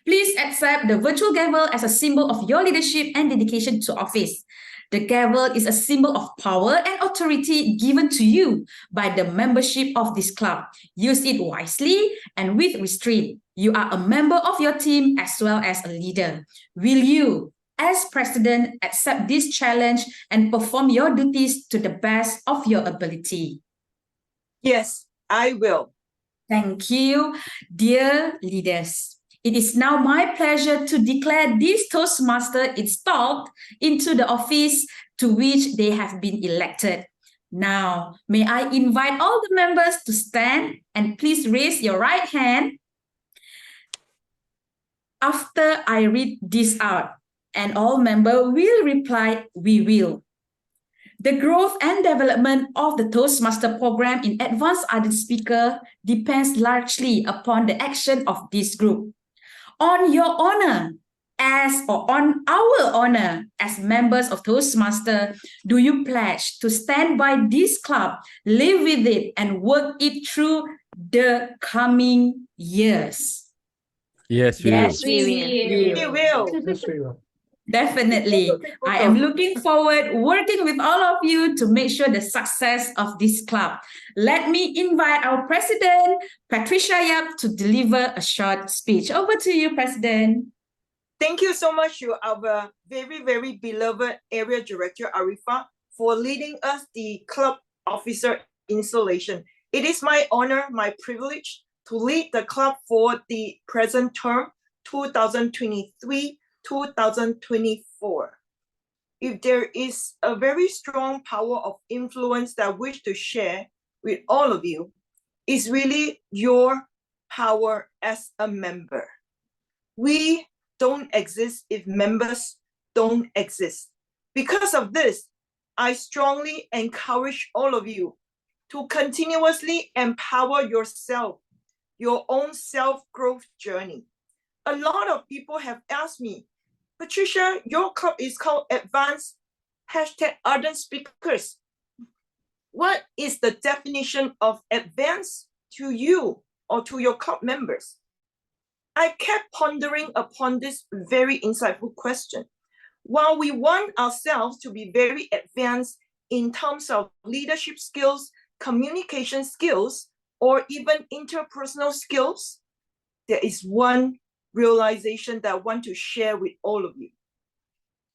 Please accept the virtual gavel as a symbol of your leadership and dedication to office. The gavel is a symbol of power and authority given to you by the membership of this club. Use it wisely and with restraint. You are a member of your team as well as a leader. Will you, as president, accept this challenge and perform your duties to the best of your ability? Yes, I will. Thank you, dear leaders. It is now my pleasure to declare this Toastmaster installed into the office to which they have been elected. Now, may I invite all the members to stand and please raise your right hand after I read this out, and all members will reply, "We will." The growth and development of the Toastmaster program in Advanced Ardent Speaker depends largely upon the action of this group. On your honor, on our honor as members of Toastmaster, do you pledge to stand by this club, live with it, and work it through the coming years? Yes, we Yes, will. We will. Yes, we will. Definitely. I am looking forward working with all of you to make sure the success of this club. Let me invite our president, Patricia Yap, to deliver a short speech. Over to you, President. Thank you so much to our very, very beloved Area Director, Arifa, for leading us the club officer installation. It is my honor, my privilege to lead the club for the present term, 2023-2024. If there is a very strong power of influence that I wish to share with all of you, it's really your power as a member. We don't exist if members don't exist. Because of this, I strongly encourage all of you to continuously empower yourself, your own self-growth journey. A lot of people have asked me, Patricia, your club is called Advanced #Ardent Speakers. What is the definition of advanced to you or to your club members? I kept pondering upon this very insightful question. While we want ourselves to be very advanced in terms of leadership skills, communication skills, or even interpersonal skills, there is one realization that I want to share with all of you.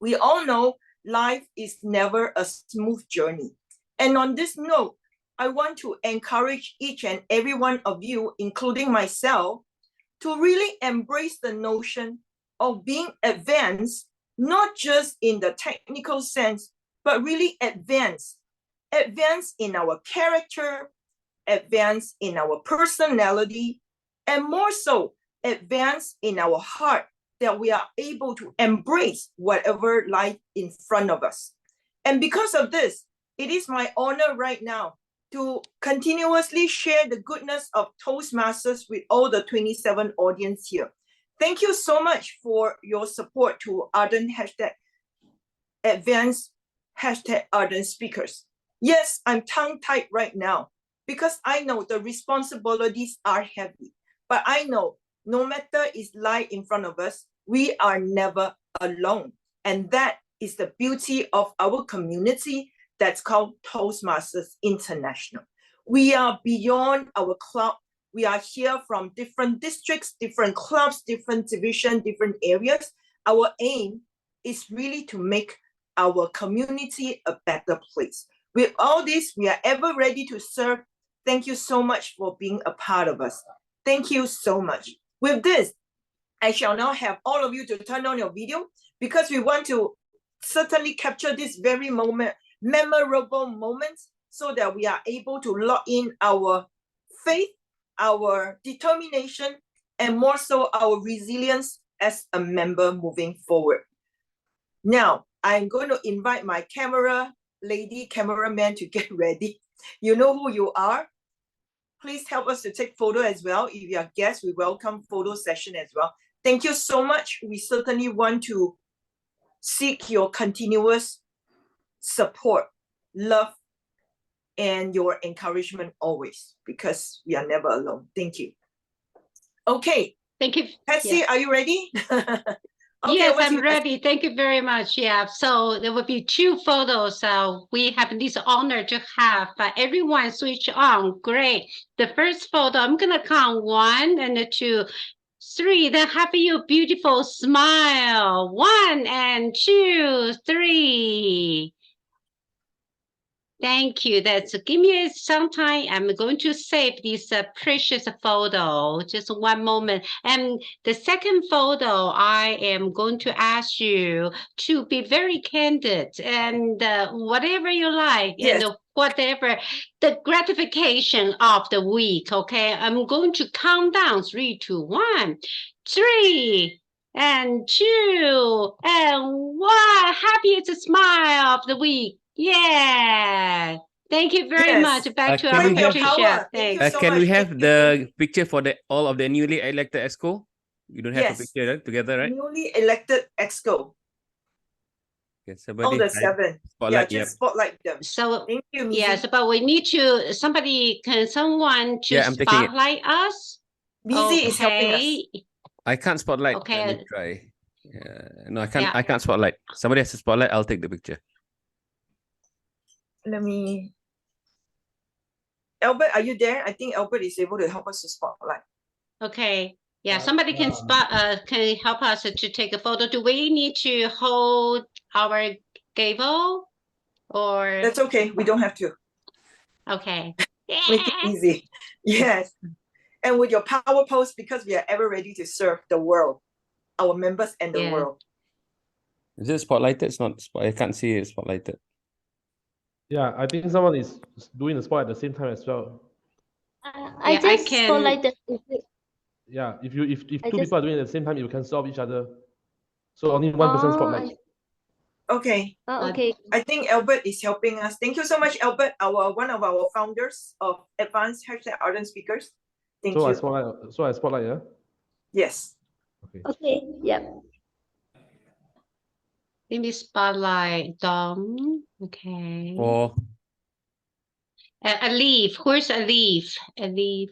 We all know life is never a smooth journey. And on this note, I want to encourage each and every one of you, including myself, to really embrace the notion of being advanced, not just in the technical sense, but really advanced in our character, advanced in our personality, and more so, advanced in our heart, that we are able to embrace whatever lies in front of us. And because of this, it is my honor right now to continuously share the goodness of Toastmasters with all the 27 audience here. Thank you so much for your support to Ardent #advanced #Ardent speakers. Yes, I'm tongue-tied right now because I know the responsibilities are heavy, but I know no matter is life in front of us, we are never alone. And that is the beauty of our community that's called Toastmasters International. We are beyond our club. We are here from different districts, different clubs, different divisions, different areas. Our aim is really to make our community a better place. With all this, we are ever ready to serve. Thank you so much for being a part of us. Thank you so much. With this, I shall now have all of you to turn on your video because we want to certainly capture this very memorable moments so that we are able to lock in our faith, our determination, and more so our resilience as a member moving forward. Now, I'm going to invite my cameraman to get ready. You know who you are. Please help us to take photo as well. If you are guests, we welcome photo session as well. Thank you so much. We certainly want to seek your continuous support, love, and your encouragement always, because we are never alone. Thank you. Okay. Thank you. Patsy, are you ready? Okay, yes, what's I'm your- ready. Thank you very much. Yeah, so there will be 2 photos. We have this honor to have everyone switch on. Great. The first photo, I'm going to count 1 and 2, 3. Then have your beautiful smile. 1 and 2, 3. Thank you. That's give me some time. I'm going to save this precious photo. Just one moment. And the second photo, I am going to ask you to be very candid and whatever you like Yes. and whatever the gratification of the week. Okay, I'm going to count down 3, 2, 1, 3. And 2 and 1. Happiest smile of the week. Yeah. Thank you very Yes. much. Back to Can our we have- Patricia. Thank you Thanks. so Can we much. have Thank the picture for all of the newly elected EXCO? You don't have a Yes. picture right? Together, right? Newly elected EXCO. Okay, somebody All the hide. 7. Spotlight, Yeah, yep. just spotlight them. So Thank you, Missy. yes, but we need to someone to Yeah, I'm taking it. spotlight us. Busy is helping us. Okay. I can't spotlight. Okay. Let me try. No, I can't. Yeah. I can't spotlight. Somebody has to spotlight. I'll take the picture. Let me. Albert, are you there? I think Albert is able to help us to spotlight. Okay. Yeah, somebody can can help us to take a photo. Do we need to hold our gavel or That's okay. We don't have to. okay? Make it easy. Yes. And with your power pose, because we are ever ready to serve the world, our members and the Yeah. world. Is it spotlighted? It's not. I can't see it spotlighted. Yeah, I think someone is doing the spot at the same time as well. I Yeah, I just can- spotlighted. Yeah, if I two just- people are doing it at the same time, you can solve each other. So only one person spotlight. Okay. Okay. I think Albert is helping us. Thank you so much, Albert, one of our founders of Advanced #Ardent Speakers. Thank So you. I spotlight, yeah. Yes. Okay. Yep. Let me spotlight Dom. Okay. Or A leaf. Where's a leaf? A leaf.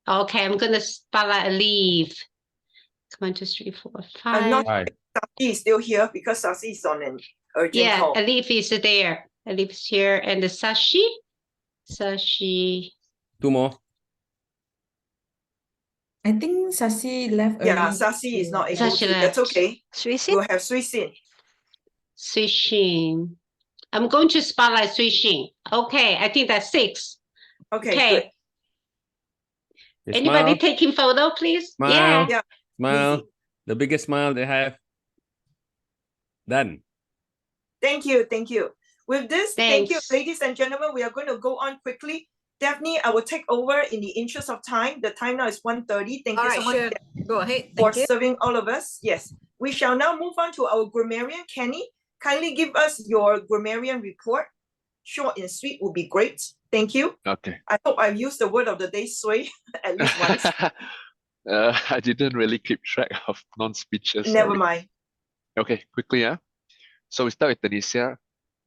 Okay, I'm gonna spotlight a leaf. 1, 2, 3, 4, 5. I'm not. Hi. Sasi is still here because Sasi is on an urgent Yeah, call. a leaf is there. A leaf is here, and the Sashi. 2 more. I think Sasi left early. Yeah, Sasi is not able Sasi to. That's left. okay. Sui Sin? We'll have Sui Sin. Swishing. I'm going to spotlight swishing. Okay, I think that's 6. Okay, good. Okay, Anybody smile, taking photo, please? smile, Yeah. smile. Easy. The biggest smile they have. Done. Thank you. Thank you. With this, thank you, Thanks. ladies and gentlemen. We are going to go on quickly. Daphne, I will take over in the interest of time. The time now is 1:30. Thank All you right, so much sure. Go ahead. for Thank you. serving all of us. Yes. We shall now move on to our grammarian. Kenny, kindly give us your grammarian report. Short and sweet would be great. Thank you. Okay. I hope I've used the word of the day, sway, at least once. I didn't really keep track of non-speeches. Never sorry. mind. Okay, quickly, So we start with Tanisha,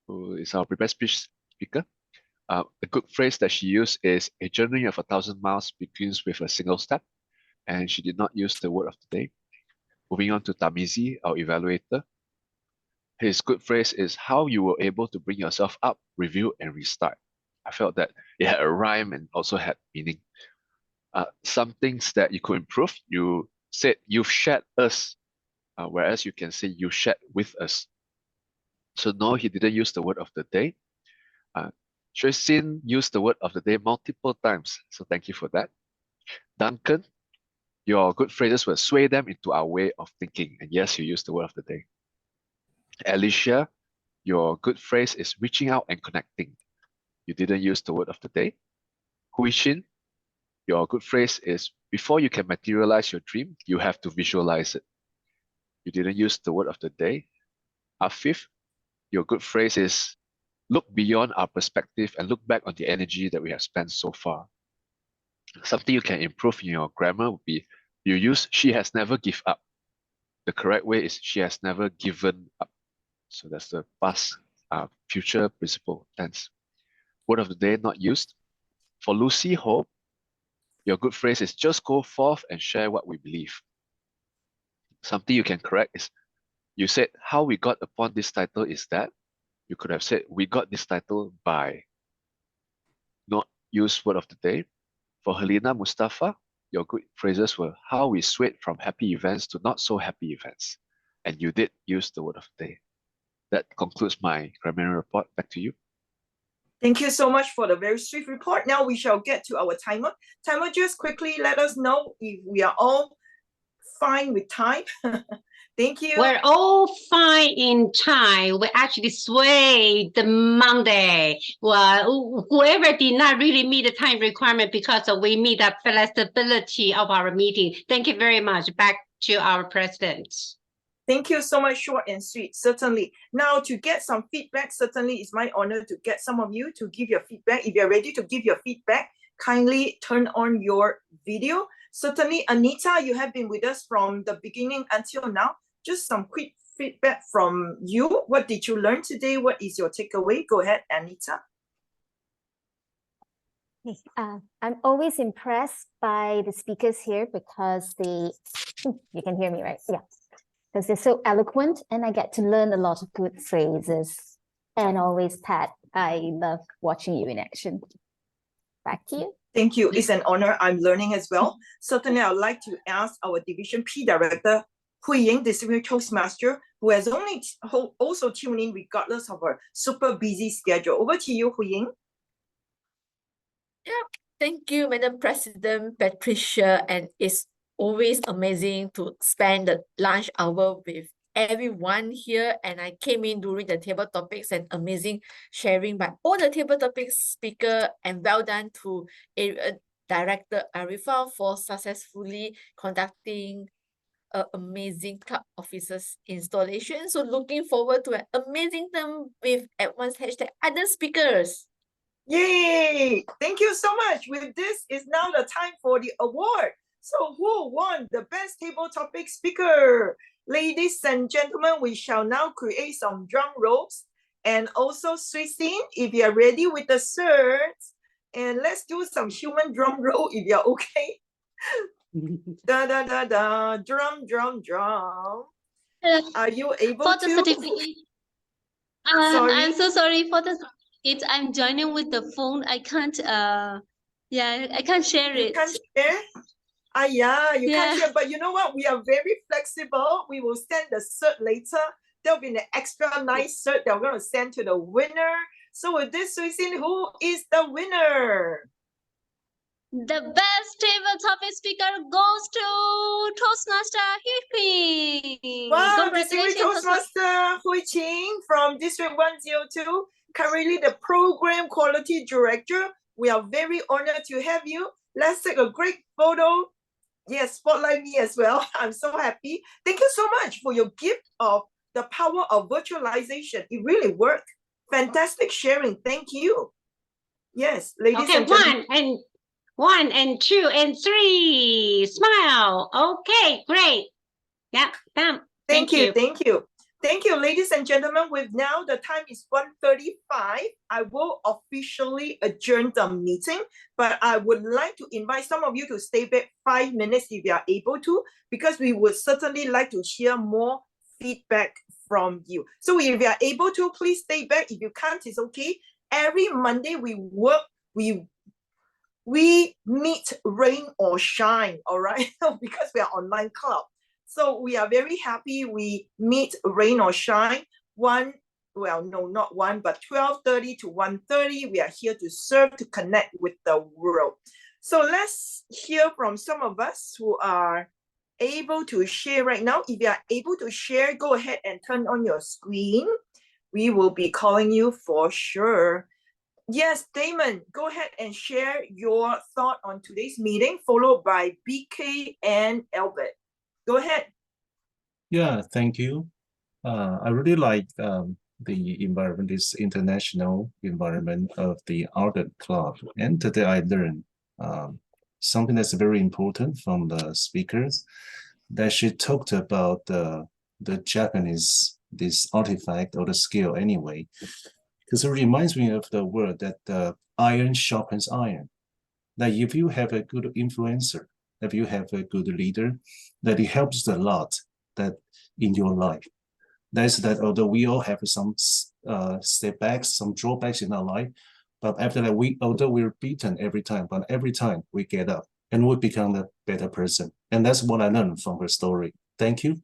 who is our prepared speech speaker. A good phrase that she used is a journey of 1,000 miles begins with a single step, and she did not use the word of the day. Moving on to Tamizi, our evaluator. His good phrase is how you were able to bring yourself up, review, and restart. I felt that it had a rhyme and also had meaning. Some things that you could improve. You said you've shared us, whereas you can say you shared with us. So no, he didn't use the word of the day. Shui Xin used the word of the day multiple times, so thank you for that. Duncan, your good phrases will sway them into our way of thinking, and yes, you used the word of the day. Alicia, your good phrase is reaching out and connecting. You didn't use the word of the day. Hui Xin, your good phrase is before you can materialize your dream, you have to visualize it. You didn't use the word of the day. Afif, your good phrase is look beyond our perspective and look back on the energy that we have spent so far. Something you can improve in your grammar would be you use she has never give up. The correct way is she has never given up. So that's the past future participle tense. Word of the day not used. For Lucy Ho, your good phrase is just go forth and share what we believe. Something you can correct is you said how we got upon this title is that. You could have said we got this title by. Not use word of the day. For Helena Mustafa, your good phrases were how we swayed from happy events to not so happy events. And you did use the word of the day. That concludes my grammar report. Back to you. Thank you so much for the very swift report. Now we shall get to our timer. Timer, just quickly let us know if we are all fine with time. Thank you. We're all fine in time. We actually swayed the Monday. Well, whoever did not really meet the time requirement because we meet the flexibility of our meeting. Thank you very much. Back to our president. Thank you so much, short and sweet, certainly. Now to get some feedback, certainly it's my honor to get some of you to give your feedback. If you're ready to give your feedback, kindly turn on your video. Certainly, Anita, you have been with us from the beginning until now. Just some quick feedback from you. What did you learn today? What is your takeaway? Go ahead, Anita. I'm always impressed by the speakers here because you can hear me, right? Yeah. Because they're so eloquent and I get to learn a lot of good phrases. And always, Pat, I love watching you in action. Back to you. Thank you. It's an honor. I'm learning as well. Certainly, I would like to ask our Division P Director, Hui Ying, Distinguished Toastmaster, who has only also tuned in regardless of her super busy schedule. Over to you, Hui Ying. Yeah, thank you, Madam President Patricia. And it's always amazing to spend the lunch hour with everyone here. And I came in during the table topics and amazing sharing by all the table topics speaker. And well done to Director Arifa for successfully conducting an amazing club officers installation. So looking forward to an amazing term with advanced hashtag other speakers. Yay! Thank you so much. With this is now the time for the award. So who won the best table topic speaker? Ladies and gentlemen, we shall now create some drum rolls and also Sui Xin, if you're ready with the shirts. And let's do some human drum roll if you're okay. Da da da da, drum, drum, drum. Are you able for to? the certificate? I'm so sorry for the certificate. I'm joining with the phone. I can't. Yeah, I can't share it. You can't share? Yeah, you can't share. But you know what? We are very flexible. We will send the cert later. there'll be an extra nice cert that we're going to send to the winner. So with this, Swee Sin, who is the winner? The best table topic speaker goes to Toastmaster Hui. Wow, Congratulations, distinguished Toastmaster Hui Qing from District 102, currently the Program Quality Director. We are very honored to have you. Let's take a great photo. Yes, spotlight me as well. I'm so happy. Thank you so much for your gift of the power of virtualization. It really worked. Fantastic sharing. Thank you. Yes, ladies Okay, and gentlemen. one and two and three. Smile. Okay, great. Yeah, bam. Thank you. Thank you, ladies and gentlemen. With now the time is 1:35. I will officially adjourn the meeting, but I would like to invite some of you to stay back 5 minutes if you are able to, because we would certainly like to hear more feedback from you. So if you are able to, please stay back. If you can't, it's okay. Every Monday we meet rain or shine, all right? Because we are online club. So we are very happy we meet rain or shine. Not one, but 12:30 to 1:30. We are here to serve, to connect with the world. So let's hear from some of us who are able to share right now. If you are able to share, go ahead and turn on your screen. We will be calling you for sure. Yes, Damon, go ahead and share your thought on today's meeting, followed by BK and Albert. Go ahead. Yeah, thank you. I really like the environment, this international environment of the Ardent Club. And today I learned something that's very important from the speakers, that she talked about the Japanese, this artifact or the skill anyway. Because it reminds me of the word that iron sharpens iron. That if you have a good influencer, if you have a good leader, that it helps a lot that in your life. That's that although we all have some setbacks, some drawbacks in our life, but after that, although we're beaten every time, but every time we get up and we become a better person. And that's what I learned from her story. Thank you.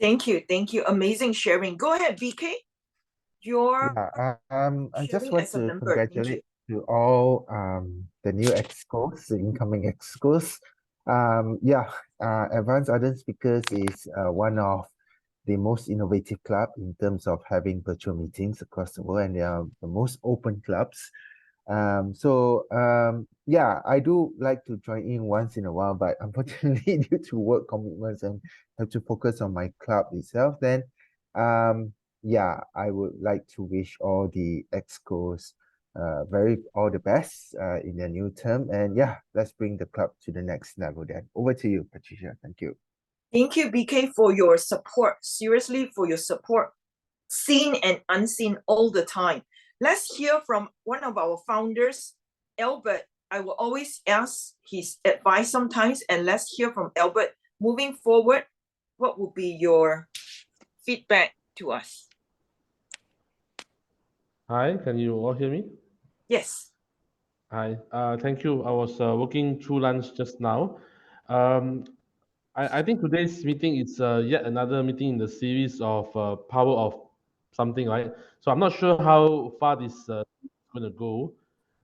Thank you. Amazing sharing. Go ahead, BK. I just want to congratulate to all the new excos, the incoming excos. Advanced Ardent Speakers is one of the most innovative club in terms of having virtual meetings across the world, and they are the most open clubs. I do like to join in once in a while, but unfortunately due to work commitments and have to focus on my club itself, then I would like to wish all the excos all the best in their new term, and let's bring the club to the next level then. Over to you, Patricia. Thank you. Thank you, BK, for your support. Seriously, for your support, seen and unseen all the time. Let's hear from one of our founders, Albert. I will always ask his advice sometimes, and let's hear from Albert. Moving forward, what would be your feedback to us? Hi, can you all hear me? Yes. Hi, thank you. I was working through lunch just now. I think today's meeting is yet another meeting in the series of power of something, right? So I'm not sure how far this is going to go,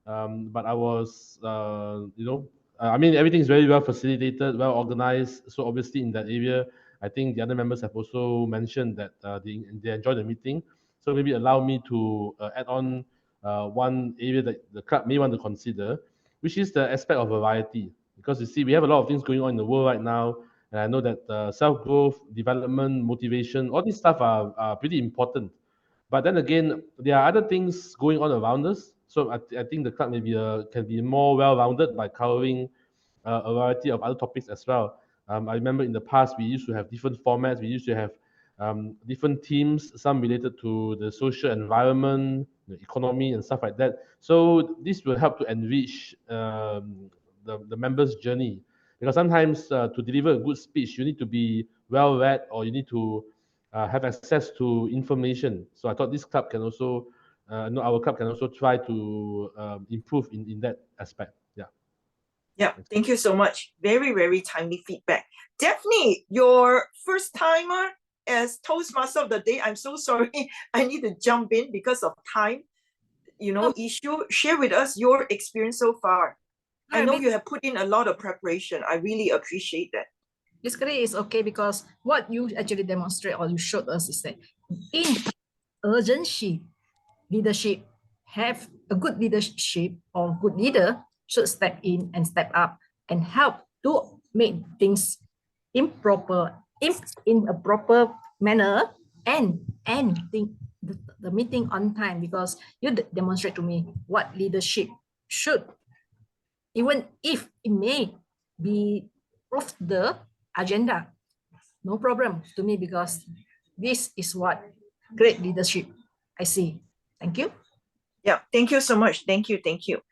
but I was, I mean, everything is very well facilitated, well organized. So obviously in that area, I think the other members have also mentioned that they enjoyed the meeting. So maybe allow me to add on one area that the club may want to consider, which is the aspect of variety. Because you see, we have a lot of things going on in the world right now. And I know that self-growth, development, motivation, all these stuff are pretty important. But then again, there are other things going on around us. So I think the club maybe can be more well-rounded by covering a variety of other topics as well. I remember in the past, we used to have different formats. We used to have different teams, some related to the social environment, the economy, and stuff like that. So this will help to enrich the members' journey. Because sometimes to deliver a good speech, you need to be well-read, or you need to have access to information. So I thought this club can also, our club can also try to improve in that aspect. Yeah, thank you so much. Very, very timely feedback. Daphne, your first timer as Toastmaster of the day, I'm so sorry. I need to jump in because of time, issue. Share with us your experience so far. I know you have put in a lot of preparation. I really appreciate that. Basically, it's okay because what you actually demonstrate or you showed us is that in urgency, leadership, have a good leadership or good leader should step in and step up and help to make things in a proper manner and the meeting on time, because you demonstrate to me what leadership should, even if it may be off the agenda, no problem to me, because this is what great leadership I see. Thank you. Yeah, thank you so much. Thank you.